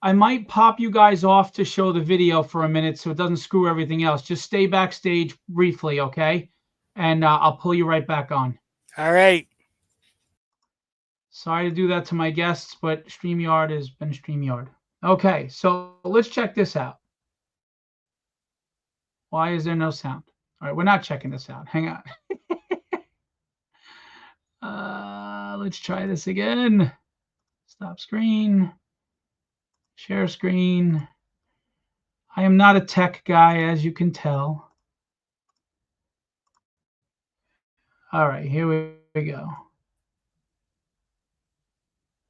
I might pop you guys off to show the video for a minute so it doesn't screw everything else. Just stay backstage briefly, okay? And I'll pull you right back on. All right. Sorry to do that to my guests, but StreamYard has been StreamYard. Okay, so let's check this out. Why is there no sound? All right, we're not checking this out. Hang on. Let's try this again. Stop screen. Share screen. I am not a tech guy, as you can tell. All right, here we go.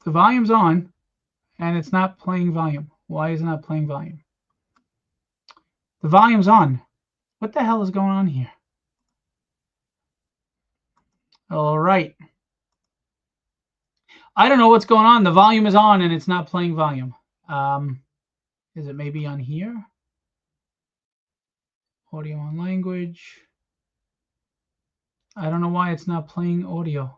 The volume's on, and it's not playing volume. Why is it not playing volume? The volume's on. What the hell is going on here? All right. I don't know what's going on. The volume is on and it's not playing volume. Is it maybe on here? Audio on language. I don't know why it's not playing audio.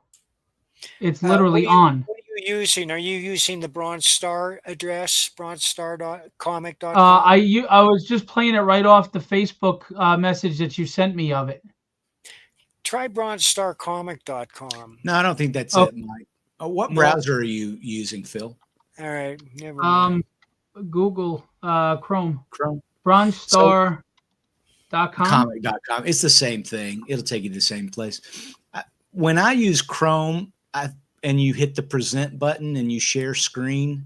It's literally on. What are you using? Are you using the Bronze Star address, bronzestar.comic.com? I was just playing it right off the Facebook message that you sent me of it. Try bronzestarcomic.com. No, I don't think that's it, Mike. What browser are you using, Phil? All right, never mind. Google, Chrome. Chrome. bronzestar.com. Comic.com. It's the same thing. It'll take you to the same place. When I use Chrome, and you hit the present button and you share screen,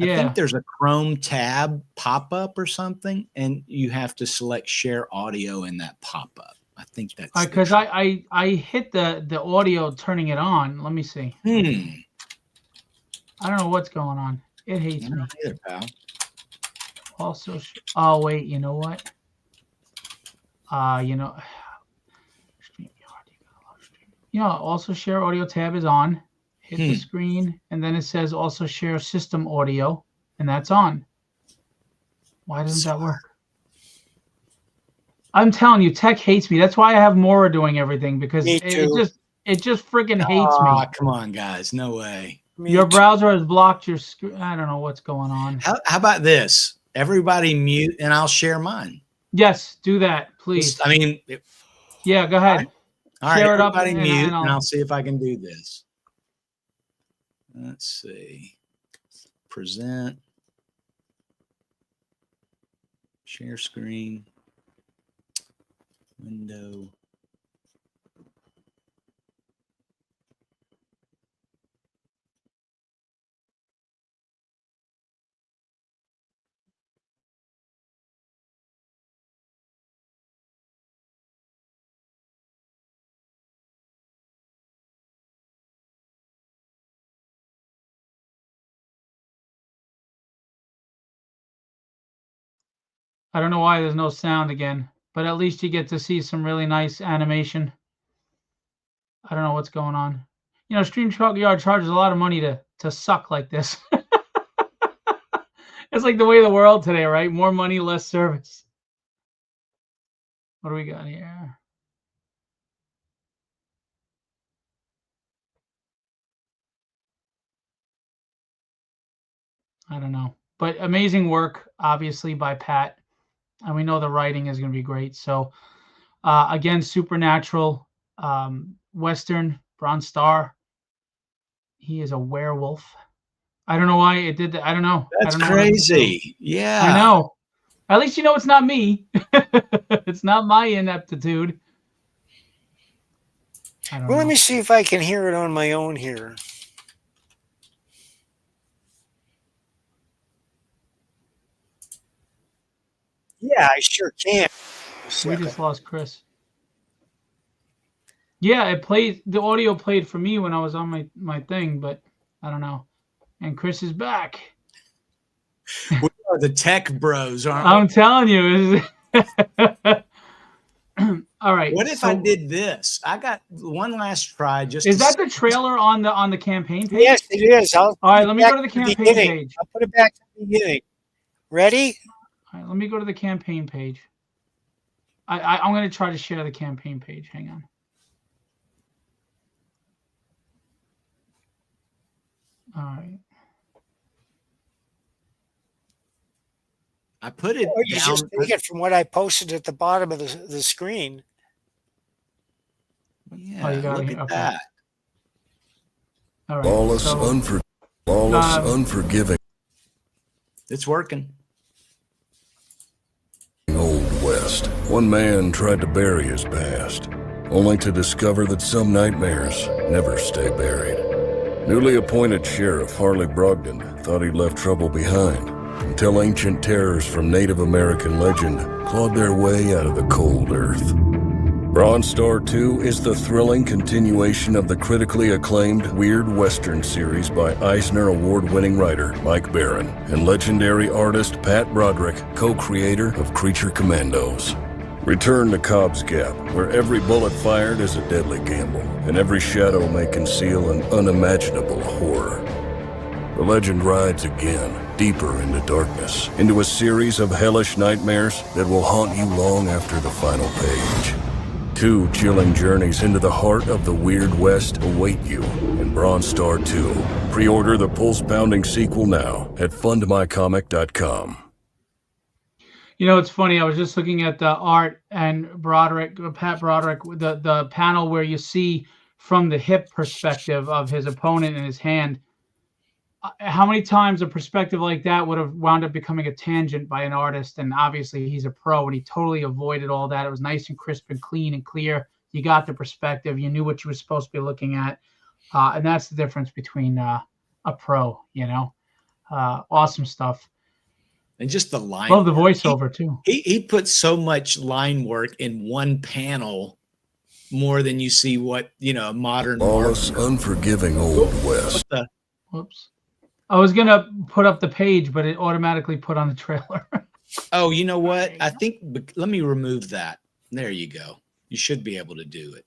I think there's a Chrome tab pop-up or something, and you have to select share audio in that pop-up. I think that's because I hit the audio turning it on. Let me see. I don't know what's going on. It hates me. Either, pal. Also, oh wait, you know what? Also share audio tab is on. Hit the screen, and then it says also share system audio, and that's on. Why doesn't that work? I'm telling you, tech hates me. That's why I have Maura doing everything, because it just freaking hates me. Come on, guys. No way. Your browser has blocked your screen. I don't know what's going on. How about this? Everybody mute, and I'll share mine. Yes, do that, please. Yeah, go ahead. All right, share it up everybody mute, and I'll see if I can do this. Let's see. Present. Share screen. Window. I don't know why there's no sound again, but at least you get to see some really nice animation. I don't know what's going on. You know, StreamYard charges a lot of money to suck like this. It's like the way of the world today, right? More money, less service. What do we got here? I don't know. But amazing work, obviously, by Pat. And we know the writing is going to be great. So, again, Supernatural, Western, Bronze Star. He is a werewolf. I don't know why it did that. I don't know. That's crazy. Yeah. I know. At least you know it's not me. It's not my ineptitude. Well, let me see if I can hear it on my own here. Yeah, I sure can. We just lost Chris. Yeah, it played. The audio played for me when I was on my thing, but I don't know. And Chris is back. We are the tech bros, aren't we? I'm telling you. All right. What if I did this? I got one last try. Is that the trailer on the campaign page? Yes, it is. All right, let me go to the campaign page. I'll put it back to the beginning. Ready? All right, let me go to the campaign page. I'm going to try to share the campaign page. Hang on. All right. I put it you just take it from what I posted at the bottom of the screen. Yeah, look at that. All right, lawless, unforgiving. It's working. Old West. One man tried to bury his past, only to discover that some nightmares never stay buried. Newly appointed Sheriff Harley Brogdon thought he'd left trouble behind, until ancient terrors from Native American legend clawed their way out of the cold earth. Bronze Star 2 is the thrilling continuation of the critically acclaimed Weird Western series by Eisner Award-winning writer Mike Barron and legendary artist Pat Broderick, co-creator of Creature Commandos. Return to Cobb's Gap, where every bullet fired is a deadly gamble, and every shadow may conceal an unimaginable horror. The legend rides again, deeper into darkness, into a series of hellish nightmares that will haunt you long after the final page. 2 chilling journeys into the heart of the Weird West await you in Bronze Star 2. Pre-order the pulse-pounding sequel now at fundmycomic.com. You know, it's funny. I was just looking at the art and Pat Broderick, the panel where you see from the hip perspective of his opponent in his hand. How many times a perspective like that would have wound up becoming a tangent by an artist? And obviously he's a pro and he totally avoided all that. It was nice and crisp and clean and clear. You got the perspective. You knew what you were supposed to be looking at. And that's the difference between a pro, you know. Awesome stuff. And just the line. Love the voiceover too. He put so much line work in one panel, more than you see what, you know, modern. Lawless, unforgiving Old West. Whoops. I was going to put up the page, but it automatically put on the trailer. Oh, you know what? I think, let me remove that. There you go. You should be able to do it.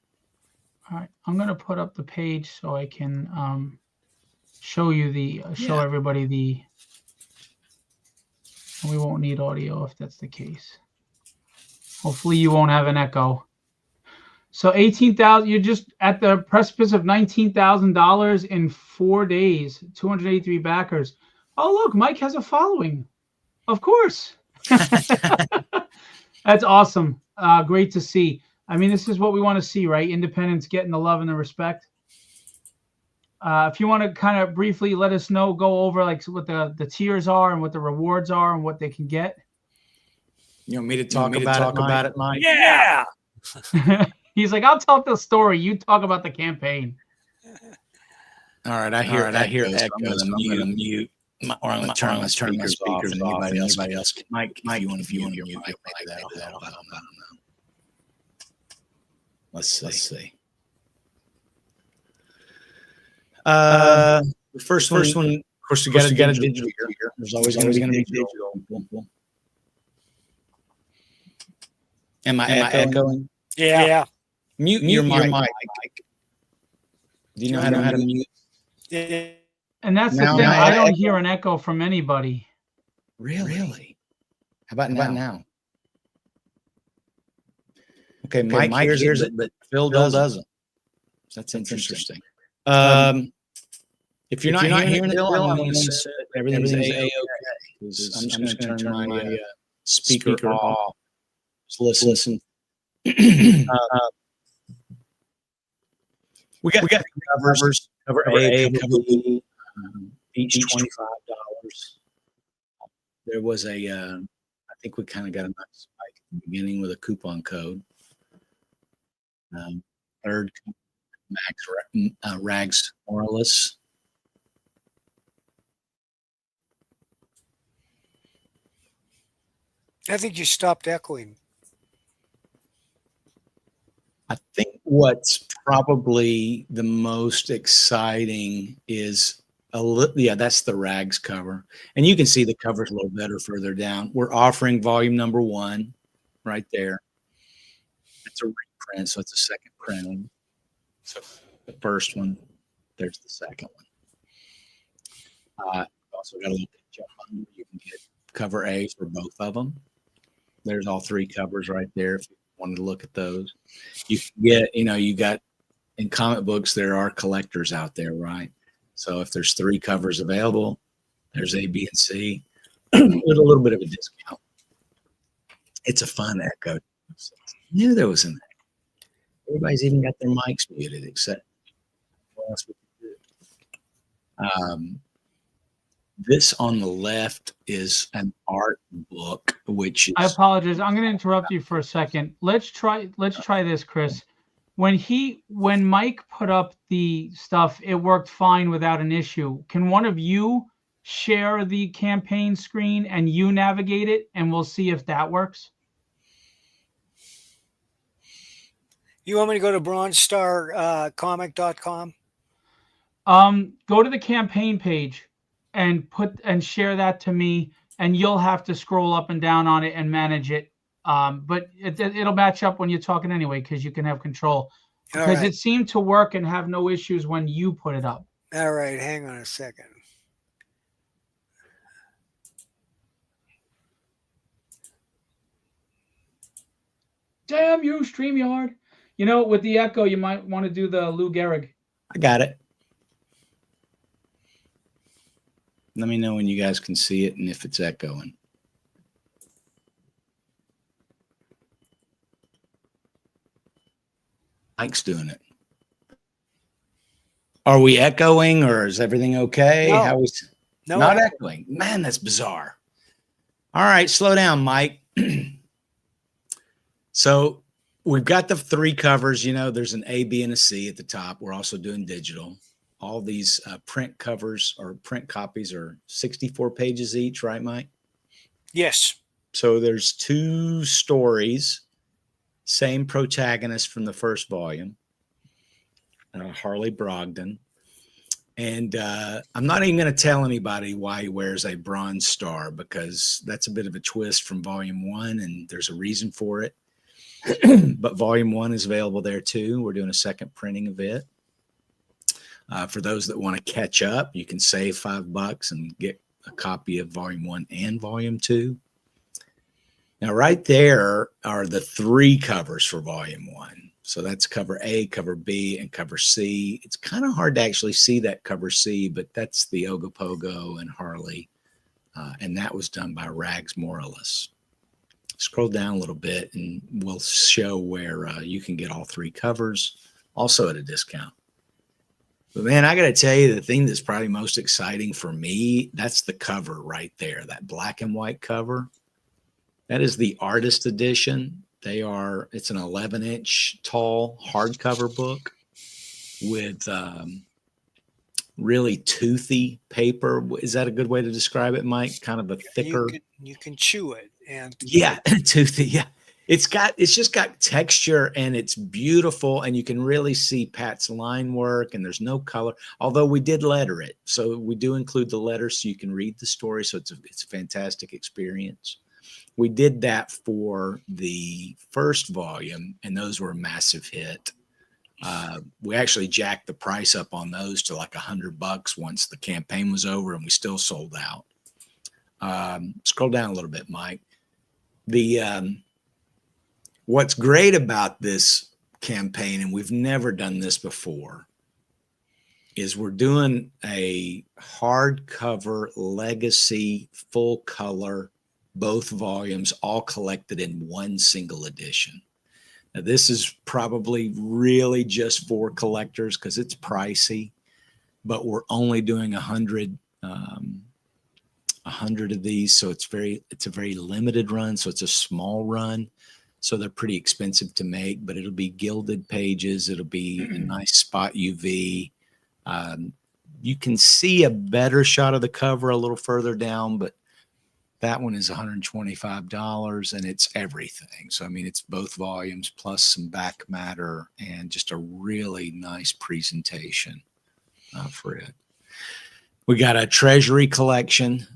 All right. I'm going to put up the page so I can show you show everybody the, we won't need audio if that's the case. Hopefully you won't have an echo. So 18,000, you're just at the precipice of $19,000 in 4 days, 283 backers. Oh, look, Mike has a following. Of course. That's awesome. Great to see. I mean, this is what we want to see, right? Independents getting the love and the respect. If you want to kind of briefly let us know, go over like what the tiers are and what the rewards are and what they can get. You want me to talk about it, Mike? Yeah. He's like, I'll tell the story. You talk about the campaign. All right, I hear echoes. I'm going to mute. Or I'm going to turn my speakers off. And anybody else can. Mike, if you want to mute your mic like that, I don't know. Let's see. The first one, of course, you got a digital here. There's always going to be digital. Am I echoing? Yeah. Mute your mic. Do you know how to mute? Yeah. And that's the thing. I don't hear an echo from anybody. Really? How about now? Okay, Mike hears it, but Phil doesn't. That's interesting. If you're not hearing it, Phil, I'm going to say everything's A-okay. I'm just going to turn my speaker off. Just listen. We got covers. Cover A, cover B, each $25. There was a, I think we kind of got a nice spike at the beginning with a coupon code. Third, Rags Morales. I think you stopped echoing. I think what's probably the most exciting is that's the Rags cover. And you can see the cover's a little better further down. We're offering volume number 1 right there. It's a reprint, so it's a second printing. So the first one, there's the second one. Also got a little picture bundle. You can get cover A for both of them. There's all 3 covers right there if you wanted to look at those. You can get, you got in comic books, there are collectors out there, right? So if there's 3 covers available, there's A, B, and C with a little bit of a discount. It's a fun echo. I knew there was an echo. Everybody's even got their mics muted except what else we can do. This on the left is an art book, which is. I apologize. I'm going to interrupt you for a second. Let's try this, Chris. When Mike put up the stuff, it worked fine without an issue. Can one of you share the campaign screen and you navigate it, and we'll see if that works? You want me to go to bronzestarcomic.com? Go to the campaign page and share that to me, and you'll have to scroll up and down on it and manage it. But it'll match up when you're talking anyway, because you can have control. Because it seemed to work and have no issues when you put it up. All right, hang on a second. Damn you, StreamYard. You know, with the echo, you might want to do the Lou Gehrig. I got it. Let me know when you guys can see it and if it's echoing. Mike's doing it. Are we echoing or is everything okay? No. How is not echoing? Man, that's bizarre. All right, slow down, Mike. So we've got the 3 covers. You know, there's an A, B, and a C at the top. We're also doing digital. All these print covers or print copies are 64 pages each, right, Mike? Yes. So there's 2 stories, same protagonist from the first volume, Harley Brogdon. And I'm not even going to tell anybody why he wears a bronze star, because that's a bit of a twist from volume 1, and there's a reason for it. But volume 1 is available there too. We're doing a second printing of it. For those that want to catch up, you can save $5 and get a copy of volume 1 and volume 2. Now, right there are the 3 covers for volume 1. So that's cover A, cover B, and cover C. It's kind of hard to actually see that cover C, but that's the Ogopogo and Harley. And that was done by Rags Morales. Scroll down a little bit and we'll show where you can get all 3 covers, also at a discount. But man, I got to tell you, the thing that's probably most exciting for me, that's the cover right there, that black and white cover. That is the artist edition. It's an 11-inch tall hardcover book with really toothy paper. Is that a good way to describe it, Mike? Kind of a thicker. You can chew it. And yeah, toothy. Yeah. It's just got texture and it's beautiful, and you can really see Pat's line work, and there's no color, although we did letter it. So we do include the letters so you can read the story. So it's a fantastic experience. We did that for the first volume, and those were a massive hit. We actually jacked the price up on those to like $100 once the campaign was over, and we still sold out. Scroll down a little bit, Mike. What's great about this campaign, and we've never done this before, is we're doing a hardcover legacy, full color, both volumes, all collected in one single edition. Now, this is probably really just for collectors because it's pricey, but we're only doing 100 of these. So it's a very limited run. So it's a small run. So they're pretty expensive to make, but it'll be gilded pages. It'll be a nice spot UV. You can see a better shot of the cover a little further down, but that one is $125 and it's everything. So, I mean, it's both volumes plus some back matter and just a really nice presentation for it. We got a treasury collection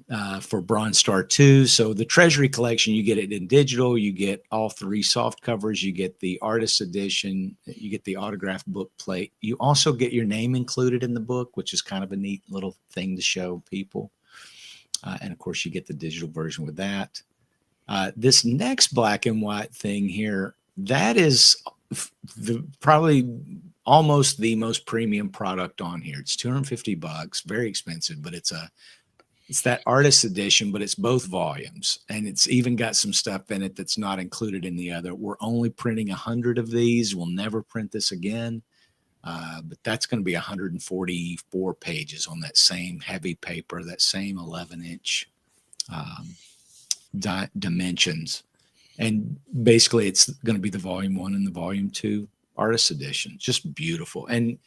for Bronze Star 2. So the treasury collection, you get it in digital, you get all 3 soft covers, you get the artist edition, you get the autographed book plate. You also get your name included in the book, which is kind of a neat little thing to show people. And of course, you get the digital version with that. This next black and white thing here, that is probably almost the most premium product on here. It's $250, very expensive, but it's that artist edition, but it's both volumes. And it's even got some stuff in it that's not included in the other. We're only printing 100 of these. We'll never print this again. But that's going to be 144 pages on that same heavy paper, that same 11-inch dimensions. And basically it's going to be the volume 1 and the volume 2 artist edition. Just beautiful. And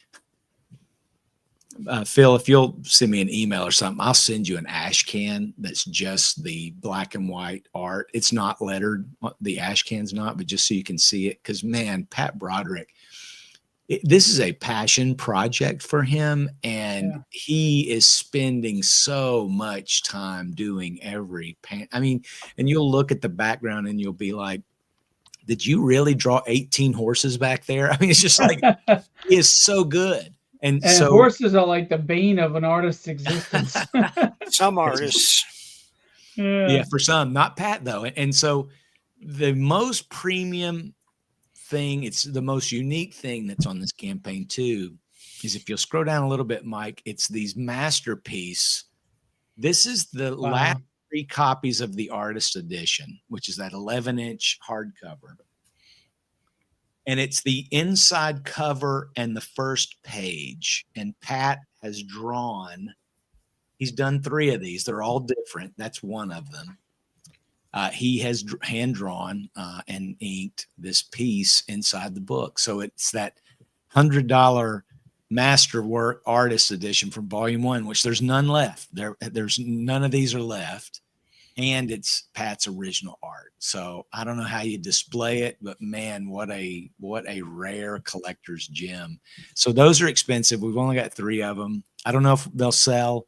Phil, if you'll send me an email or something, I'll send you an ash can that's just the black and white art. It's not lettered. The ash can's not, but just so you can see it. Because, man, Pat Broderick, this is a passion project for him. And he is spending so much time doing every I mean, and you'll look at the background and you'll be like, did you really draw 18 horses back there? I mean, it's just like, he is so good. And so horses are like the bane of an artist's existence. Some artists. Yeah, for some, not Pat though. And so the most premium thing, it's the most unique thing that's on this campaign too, is if you'll scroll down a little bit, Mike, it's these masterpiece. This is the last 3 copies of the artist edition, which is that 11-inch hardcover. And it's the inside cover and the first page. And Pat has drawn, he's done 3 of these. They're all different. That's one of them. He has hand drawn and inked this piece inside the book. So it's that $100 masterwork artist edition from volume 1, which there's none left. There's none of these are left. And it's Pat's original art. So I don't know how you display it, but man, what a rare collector's gem. So those are expensive. We've only got 3 of them. I don't know if they'll sell,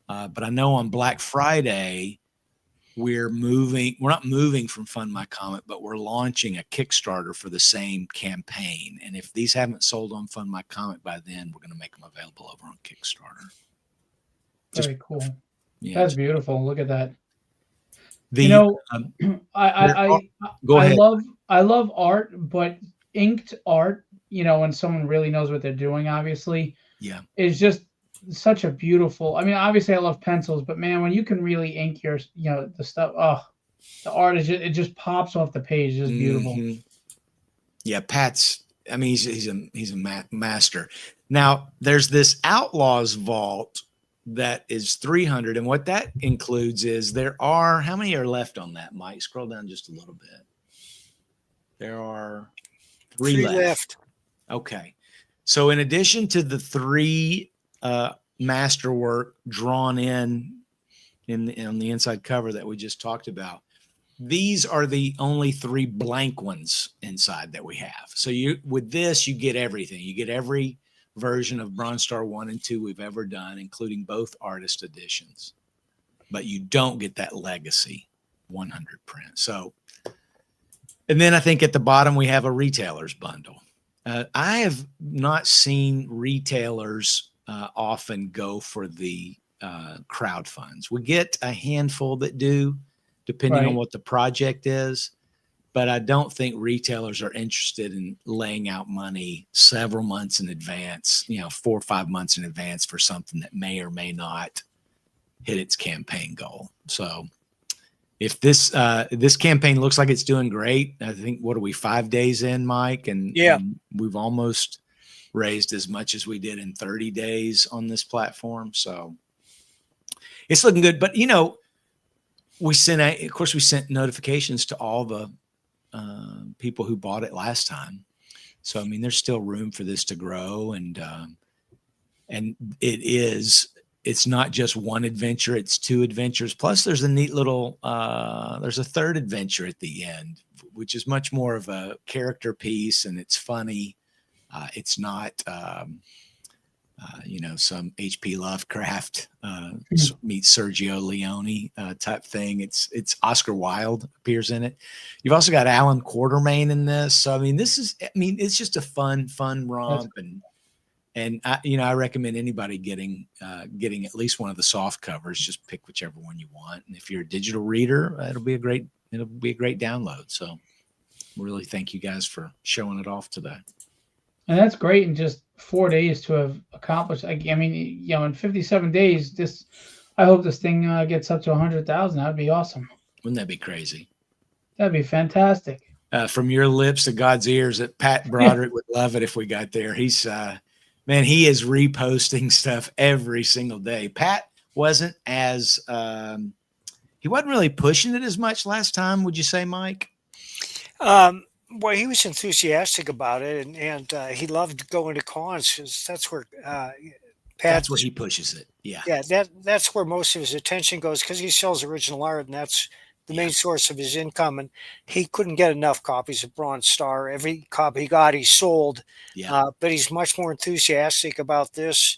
but I know on Black Friday, we're not moving from Fund My Comic, but we're launching a Kickstarter for the same campaign. And if these haven't sold on Fund My Comic by then, we're going to make them available over on Kickstarter. Very cool. Yeah, that's beautiful. Look at that. Go ahead. I love art, but inked art, when someone really knows what they're doing, obviously, is just such a beautiful. I mean, obviously I love pencils, but man, when you can really ink your, the stuff, the art is just pops off the page. It's just beautiful. Yeah, Pat's. I mean, he's a master. Now there's this Outlaws Vault that is 300, and what that includes is how many are left on that, Mike? Scroll down just a little bit. There are 3 left. Okay, so in addition to the 3 masterwork drawn on the inside cover that we just talked about, these are the only 3 blank ones inside that we have. So with this you get everything. You get every version of Bronze Star 1 and 2 we've ever done, including both artist editions, but you don't get that legacy 100 print. So, and then I think at the bottom we have a retailer's bundle. I have not seen retailers often go for the crowd funds. We get a handful that do, depending on what the project is. But I don't think retailers are interested in laying out money several months in advance, 4 or 5 months in advance for something that may or may not hit its campaign goal. So if this campaign looks like it's doing great, I think, what are we, 5 days in, Mike? And we've almost raised as much as we did in 30 days on this platform. So it's looking good. But, we sent notifications to all the people who bought it last time. So, I mean, there's still room for this to grow. And it's not just one adventure, it's 2 adventures. Plus there's a neat little, there's a 3rd adventure at the end, which is much more of a character piece, and it's funny. It's not, some H.P. Lovecraft meets Sergio Leone type thing. It's Oscar Wilde appears in it. You've also got Alan Quartermain in this. So, I mean, it's just a fun romp. And I recommend anybody getting at least one of the soft covers. Just pick whichever one you want. And if you're a digital reader, it'll be a great download. So really thank you guys for showing it off today. And that's great in just 4 days to have accomplished. I mean, in 57 days, I hope this thing gets up to 100,000. That'd be awesome. Wouldn't that be crazy? That'd be fantastic. From your lips to God's ears, that Pat Broderick would love it if we got there. He's man, he is reposting stuff every single day. Pat wasn't he wasn't really pushing it as much last time. Would you say, Mike? Well, he was enthusiastic about it, and he loved going to cons because that's where Pat's, That's where he pushes it. Yeah. yeah, that's where most of his attention goes because he sells original art, and that's the main source of his income. And he couldn't get enough copies of Bronze Star. Every copy he got, he sold. Yeah. But he's much more enthusiastic about this.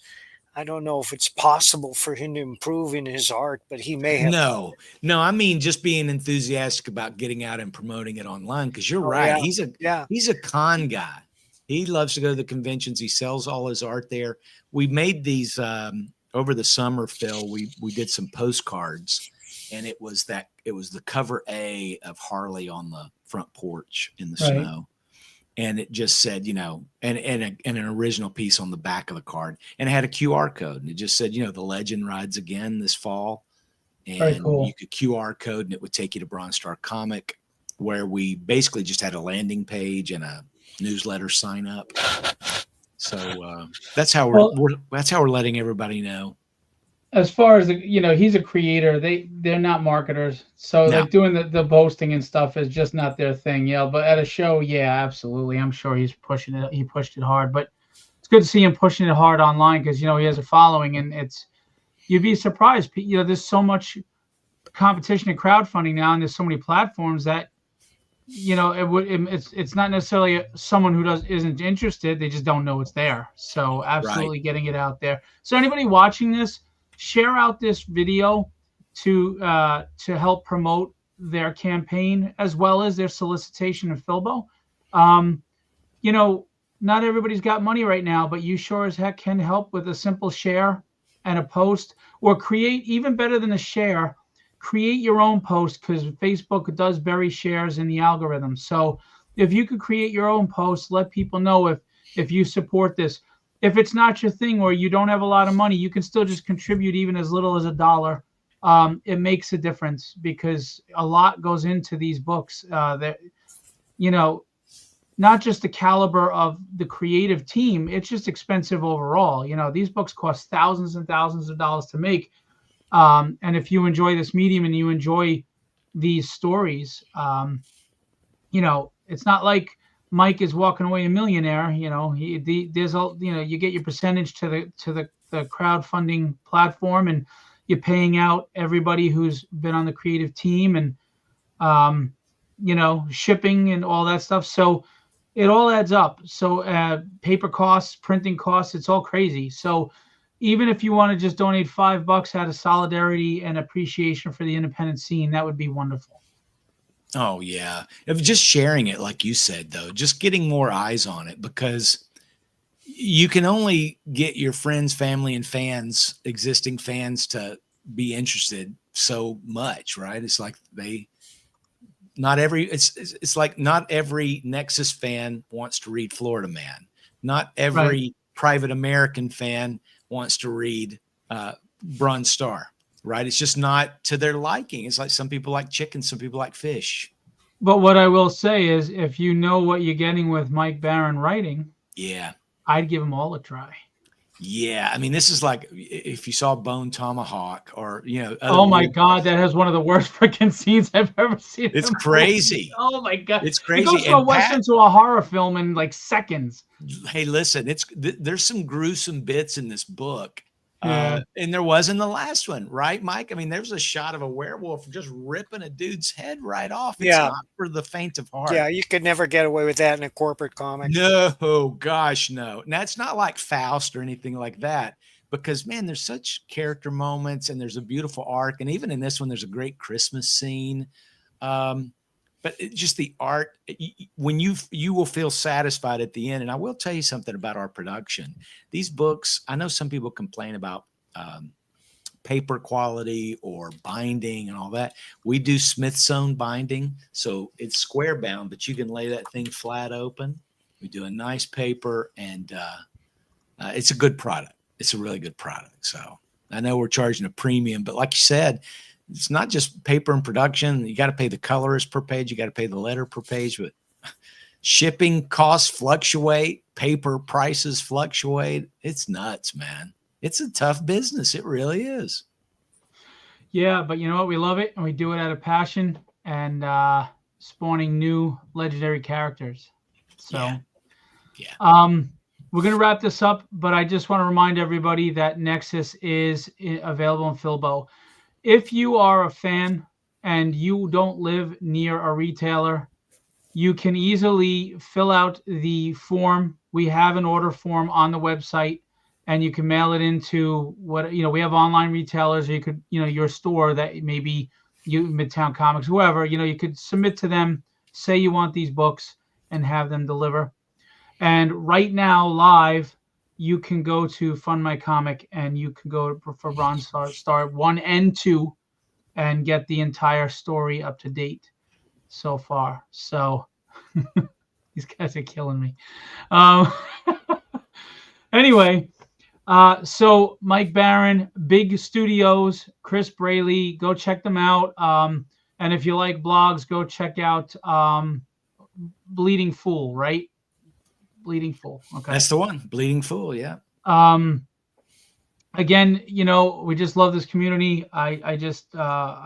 I don't know if it's possible for him to improve in his art, but he may have. No, I mean just being enthusiastic about getting out and promoting it online. Because you're Oh, right, yeah. he's a con guy. He loves to go to the conventions. He sells all his art there. We made these over the summer, Phil. We did some postcards, and it was the cover A of Harley on the front porch in the snow. And it just said, you know, and an original piece on the back of the card, and it had a QR code, and it just said, you know, the legend rides again this fall, and cool. you could QR code, and it would take you to Bronze Star Comic, where we basically just had a landing page and a newsletter sign up. So that's how we're letting everybody know. As far as you know, he's a creator. They're not marketers, so No. like doing the boasting and stuff is just not their thing. Yeah, but at a show, yeah, absolutely. I'm sure he's pushing it. He pushed it hard, but it's good to see him pushing it hard online because you know he has a following, and you'd be surprised. You know, there's so much competition in crowdfunding now, and there's so many platforms that you know it's not necessarily someone who isn't interested. They just don't know it's there. So absolutely getting it out there. So anybody watching this, share out this video to help promote their campaign as well as their solicitation of Philbo. You know, not everybody's got money right now, but you sure as heck can help with a simple share and a post, or create, even better than a share, create your own post, because Facebook does bury shares in the algorithm. So if you could create your own post, let people know if you support this. If it's not your thing or you don't have a lot of money, you can still just contribute even as little as $1. It makes a difference because a lot goes into these books that, you know, not just the caliber of the creative team, it's just expensive overall. You know, these books cost thousands and thousands of dollars to make. And if you enjoy this medium and you enjoy these stories, you know, it's not like Mike is walking away a millionaire. You know, there's all, you know, you get your percentage to the crowdfunding platform, and you're paying out everybody who's been on the creative team, and you know, shipping and all that stuff. So it all adds up. So paper costs, printing costs, it's all crazy. So even if you want to just donate $5 out of solidarity and appreciation for the independent scene, that would be wonderful. Oh yeah. If just sharing it, like you said, though, just getting more eyes on it, because you can only get your friends, family, and fans, existing fans, to be interested so much, right? It's like it's like not every Nexus fan wants to read Florida Man. Not every private American fan wants to read Bronze Star, right? It's just not to their liking. It's like some people like chicken, some people like fish. But what I will say is, if you know what you're getting with Mike Barron writing, yeah, I'd give them all a try. Yeah, I mean, this is like if you saw Bone Tomahawk, or you know. Oh my God, that has one of the worst freaking scenes I've ever seen. It's crazy. Oh my God, it's crazy. It goes from a western to a horror film in like seconds. Hey, listen, there's some gruesome bits in this book, and there was in the last one, right, Mike? I mean, there's a shot of a werewolf just ripping a dude's head right off. It's not for the faint of heart. Yeah, you could never get away with that in a corporate comic. No, gosh, no. And that's not like Faust or anything like that, because man, there's such character moments, and there's a beautiful arc, and even in this one, there's a great Christmas scene. But just the art, when you will feel satisfied at the end. And I will tell you something about our production. These books, I know some people complain about paper quality or binding and all that. We do Smithsonian binding, so it's square bound, but you can lay that thing flat open. We do a nice paper, and it's a good product. It's a really good product. So I know we're charging a premium, but like you said, it's not just paper and production. You got to pay the colorist per page. You got to pay the letter per page, but shipping costs fluctuate. Paper prices fluctuate. It's nuts, man. It's a tough business. It really is. Yeah, but you know what? We love it, and we do it out of passion and spawning new legendary characters. So, we're going to wrap this up, but I just want to remind everybody that Nexus is available in Philbo. If you are a fan and you don't live near a retailer, you can easily fill out the form. We have an order form on the website, and you can mail it into we have online retailers, or you could, your store that maybe you, Midtown Comics, whoever, you could submit to them, say you want these books, and have them deliver. And right now, live, you can go to Fund My Comic, and you can go for Bronze Star 1 and 2 and get the entire story up to date so far. So these guys are killing me. Anyway, so Mike Barron, Big Studios, Chris Braley, go check them out. And if you like blogs, go check out Bleeding Fool, right? Bleeding Fool. Okay. That's the one. Bleeding Fool. Yeah. Again, we just love this community. I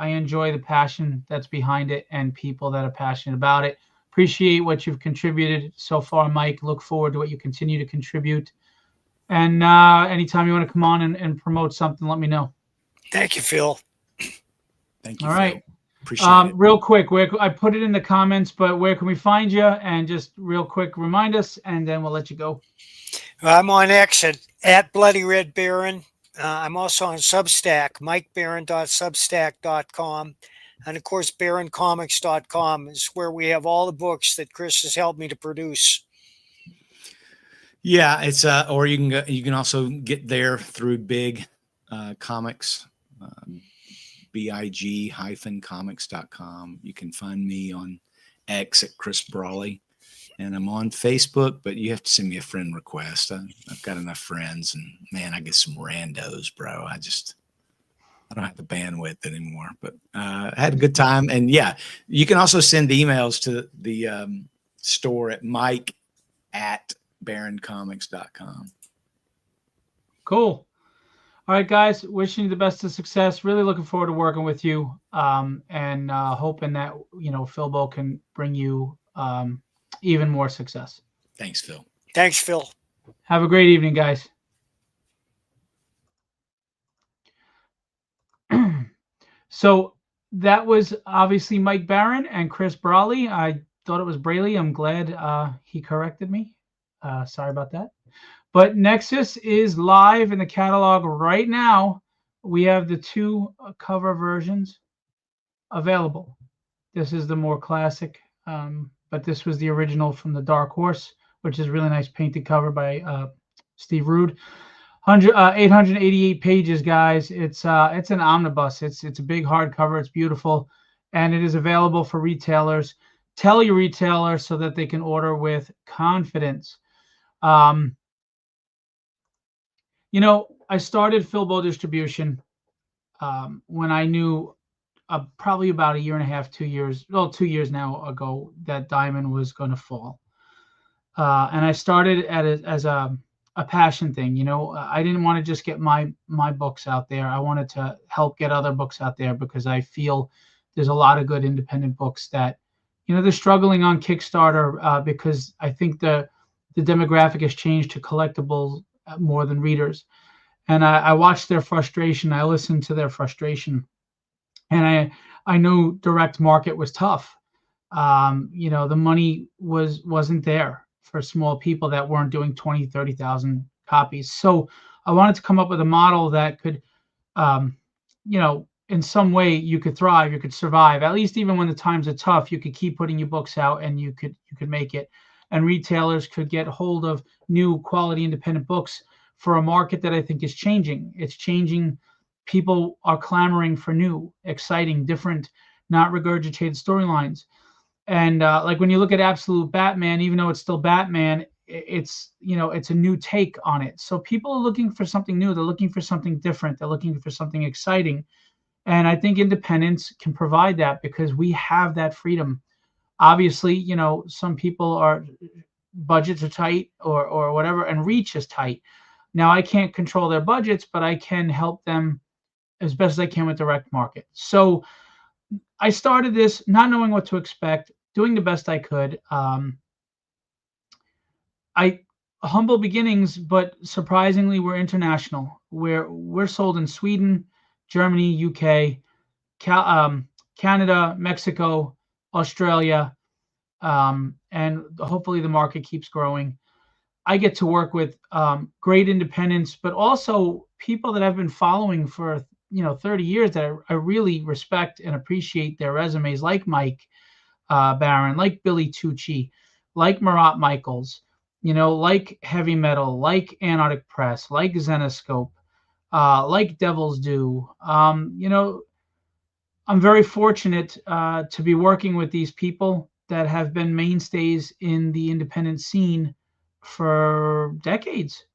enjoy the passion that's behind it and people that are passionate about it. Appreciate what you've contributed so far, Mike. Look forward to what you continue to contribute. And anytime you want to come on and promote something, let me know. Thank you, Phil. Thank you. All right. Appreciate it. Real quick, I put it in the comments, but where can we find you? And just real quick, remind us, and then we'll let you go. I'm on X at Bloody Red Baron. I'm also on Substack, mikebaron.substack.com. And of course, baroncomics.com is where we have all the books that Chris has helped me to produce. Yeah, it's or you can also get there through Big Comics, big-comics.com. You can find me on X at Chris Brawley, and I'm on Facebook, but you have to send me a friend request. I've got enough friends, and man, I get some randos, bro. I don't have the bandwidth anymore, but I had a good time. And yeah, you can also send emails to the store at mike@baroncomics.com. Cool. All right, guys, wishing you the best of success. Really looking forward to working with you, and hoping that, Philbo can bring you even more success. Thanks, Phil. Thanks, Phil. Have a great evening, guys. So that was obviously Mike Barron and Chris Brawley. I thought it was Braley. I'm glad he corrected me. Sorry about that. But Nexus is live in the catalog right now. We have the 2 cover versions available. This is the more classic, but this was the original from the Dark Horse, which is a really nice painted cover by Steve Rude. 888 pages, guys. It's an omnibus. It's a big hardcover. It's beautiful, and it is available for retailers. Tell your retailer so that they can order with confidence. I started Philbo distribution when I knew probably about a year and a half, 2 years, 2 years now ago, that Diamond was going to fall. And I started as a passion thing. I didn't want to just get my books out there. I wanted to help get other books out there, because I feel there's a lot of good independent books that, they're struggling on Kickstarter because I think the demographic has changed to collectibles more than readers. And I watched their frustration. I listened to their frustration, and I knew direct market was tough. The money wasn't there for small people that weren't doing 20, 30,000 copies. So I wanted to come up with a model that could, in some way you could thrive, you could survive. At least even when the times are tough, you could keep putting your books out and you could make it. And retailers could get hold of new quality independent books for a market that I think is changing. It's changing. People are clamoring for new, exciting, different, not regurgitated storylines. And like when you look at Absolute Batman, even though it's still Batman, it's a new take on it. So people are looking for something new. They're looking for something different. They're looking for something exciting. And I think independents can provide that, because we have that freedom. Obviously, some people budgets are tight or whatever, and reach is tight. Now, I can't control their budgets, but I can help them as best as I can with direct market. So I started this not knowing what to expect, doing the best I could. I humble beginnings, but surprisingly, we're international. We're sold in Sweden, Germany, UK, Canada, Mexico, Australia, and hopefully the market keeps growing. I get to work with great independents, but also people that I've been following for 30 years that I really respect and appreciate their resumes, like Mike Barron, like Billy Tucci, like Marat Michaels, like Heavy Metal, like Antarctic Press, like Zenoscope, like Devil's Due. I'm very fortunate to be working with these people that have been mainstays in the independent scene for decades,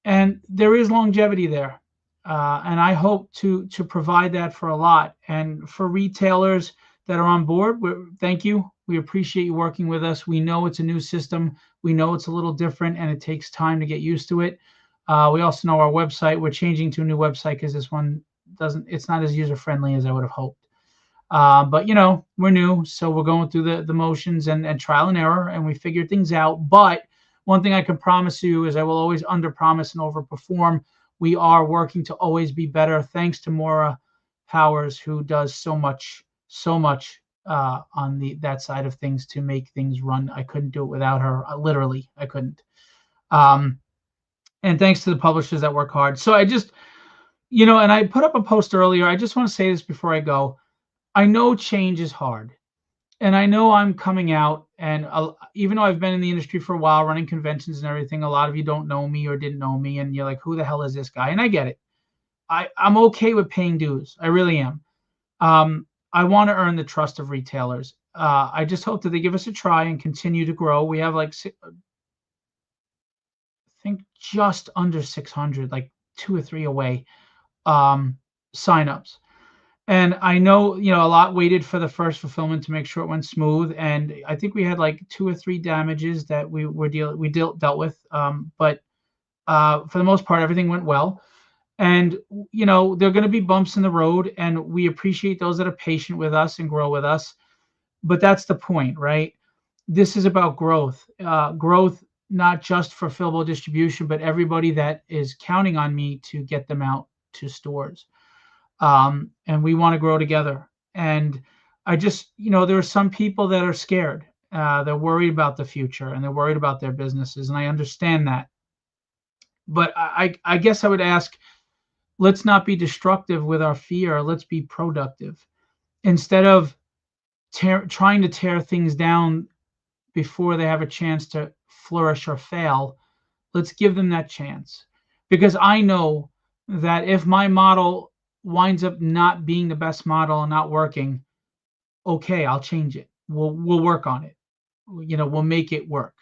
and there is longevity there, and I hope to provide that for a lot. And for retailers that are on board, thank you. We appreciate you working with us. We know it's a new system. We know it's a little different, and it takes time to get used to it. We also know our website. We're changing to a new website because this one it's not as user friendly as I would have hoped. But we're new, so we're going through the motions and trial and error, and we figure things out. But one thing I can promise you is I will always under promise and over perform. We are working to always be better, thanks to Maura Powers, who does so much on that side of things to make things run. I couldn't do it without her. Literally, I couldn't. And thanks to the publishers that work hard. So I just, and I put up a post earlier. I just want to say this before I go. I know change is hard, and I know I'm coming out, and even though I've been in the industry for a while, running conventions and everything, a lot of you don't know me or didn't know me, and you're like, who the hell is this guy? And I get it. I'm okay with paying dues. I really am. I want to earn the trust of retailers. I just hope that they give us a try and continue to grow. We have I think just under 600, like 2 or 3 away, signups. And I know, a lot waited for the first fulfillment to make sure it went smooth. And I think we had like 2 or 3 damages that we dealt with. But for the most part, everything went well. And, there are going to be bumps in the road, and we appreciate those that are patient with us and grow with us. But that's the point, right? This is about growth. Growth, not just for Philbo distribution, but everybody that is counting on me to get them out to stores. And we want to grow together. And I just, there are some people that are scared. They're worried about the future, and they're worried about their businesses. And I understand that. But I guess I would ask, let's not be destructive with our fear. Let's be productive. Instead of trying to tear things down before they have a chance to flourish or fail, let's give them that chance. Because I know that if my model winds up not being the best model and not working, okay, I'll change it. We'll work on it. We'll make it work.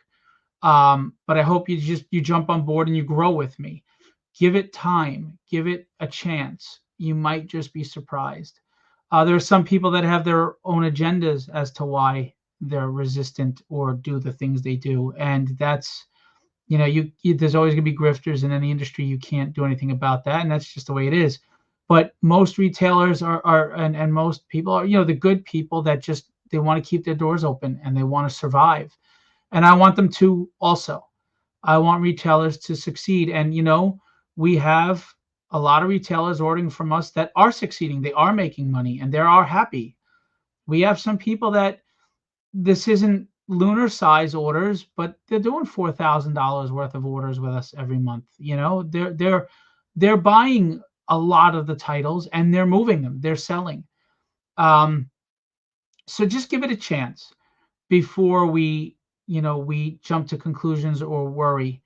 But I hope you jump on board and you grow with me. Give it time. Give it a chance. You might just be surprised. There are some people that have their own agendas as to why they're resistant or do the things they do, and that's, there's always going to be grifters in any industry. You can't do anything about that, and that's just the way it is. But most retailers are and most people are, the good people that just, they want to keep their doors open and they want to survive. And I want them to also. I want retailers to succeed. And, we have a lot of retailers ordering from us that are succeeding. They are making money and they are happy. We have some people that this isn't lunar size orders, but they're doing $4,000 worth of orders with us every month. They're buying a lot of the titles and they're moving them. They're selling. So just give it a chance before we jump to conclusions or worry,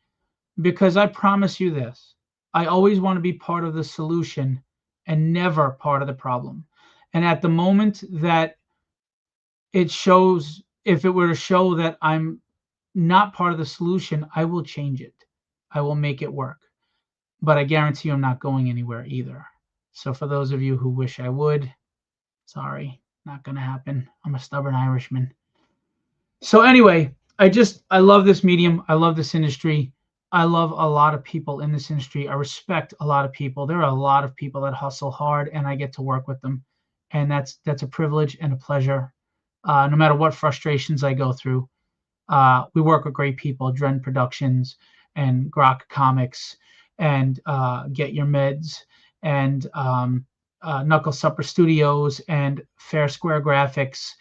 because I promise you this, I always want to be part of the solution and never part of the problem. And at the moment that it shows, if it were to show that I'm not part of the solution, I will change it. I will make it work. But I guarantee you I'm not going anywhere either. So for those of you who wish I would, sorry, not going to happen. I'm a stubborn Irishman. So anyway, I love this medium. I love this industry. I love a lot of people in this industry. I respect a lot of people. There are a lot of people that hustle hard, and I get to work with them. And that's a privilege and a pleasure, no matter what frustrations I go through. We work with great people, Dren Productions and Grok Comics and Get Your Meds and Knuckle Supper Studios and Fair Square Graphics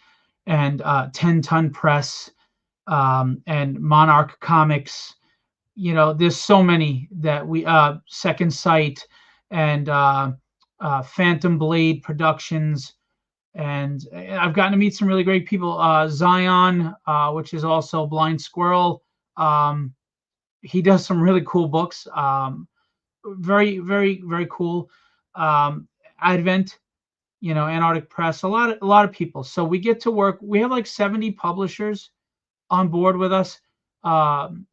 and 10 Ton Press and Monarch Comics. You know, there's so many that we Second Sight and Phantom Blade Productions. And I've gotten to meet some really great people. Zion, which is also Blind Squirrel. He does some really cool books. Very, very, very cool. Advent, you know, Antarctic Press, a lot of people. So we get to work. We have like 70 publishers on board with us. Some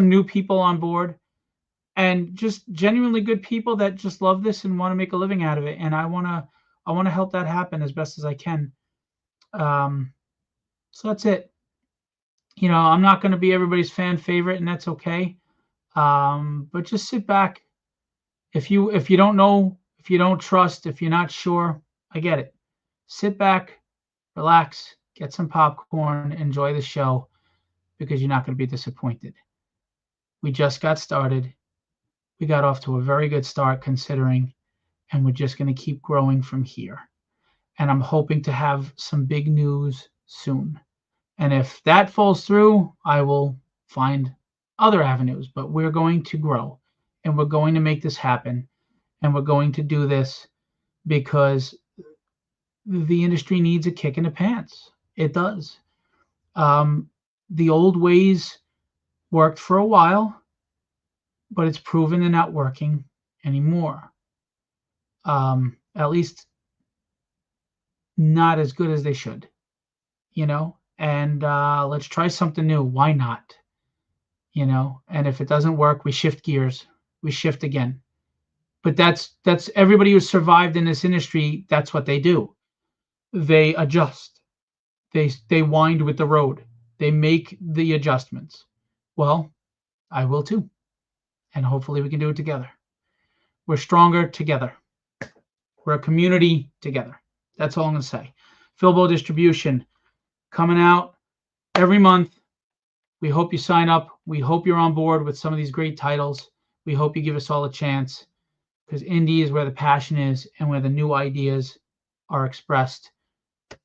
new people on board, and just genuinely good people that just love this and want to make a living out of it. And I want to help that happen as best as I can. So that's it. You know, I'm not going to be everybody's fan favorite, and that's okay. But just sit back. If you don't know, if you don't trust, if you're not sure, I get it. Sit back, relax, get some popcorn, enjoy the show, because you're not going to be disappointed. We just got started. We got off to a very good start considering, and we're just going to keep growing from here. And I'm hoping to have some big news soon. And if that falls through, I will find other avenues, but we're going to grow and we're going to make this happen. And we're going to do this because the industry needs a kick in the pants. It does. The old ways worked for a while, but it's proven they're not working anymore. At least not as good as they should, you know? And let's try something new. Why not? You know, and if it doesn't work, we shift gears. We shift again. But that's everybody who's survived in this industry. That's what they do. They adjust. They wind with the road. They make the adjustments. Well, I will too. And hopefully we can do it together. We're stronger together. We're a community together. That's all I'm going to say. Philbo Distribution coming out every month. We hope you sign up. We hope you're on board with some of these great titles. We hope you give us all a chance, because indie is where the passion is and where the new ideas are expressed.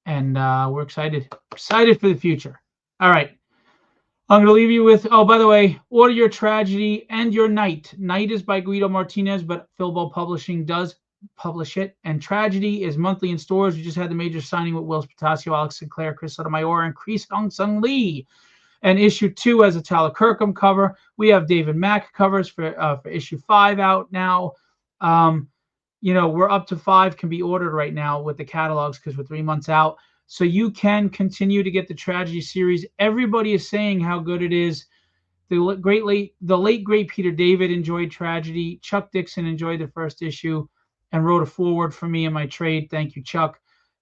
And we're excited for the future. All right. I'm going to leave you with, oh, by the way, Order Your Tragedy and Your Night. Night is by Guido Martinez, but Philbo Publishing does publish it. And Tragedy is monthly in stores. We just had the major signing with Will Spatasio, Alex Sinclair, Chris Sotomayor, and Chris Hong-Sung Lee. And issue 2 has a Tyler Kirkham cover. We have David Mack covers for issue 5 out now. You know, we're up to 5 can be ordered right now with the catalogs because we're 3 months out. So you can continue to get the Tragedy series. Everybody is saying how good it is. The late great Peter David enjoyed Tragedy. Chuck Dixon enjoyed the first issue and wrote a foreword for me in my trade. Thank you, Chuck.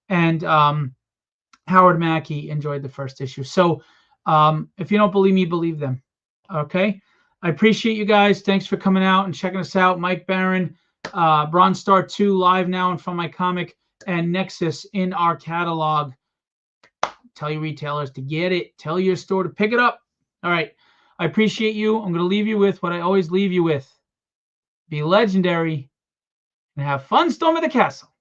And Howard Mackey enjoyed the first issue. So if you don't believe me, believe them. Okay. I appreciate you guys. Thanks for coming out and checking us out. Mike Barron, Bronze Star 2 live now in From My Comic, and Nexus in our catalog. Tell your retailers to get it. Tell your store to pick it up. All right. I appreciate you. I'm going to leave you with what I always leave you with. Be legendary and have fun storming the castle.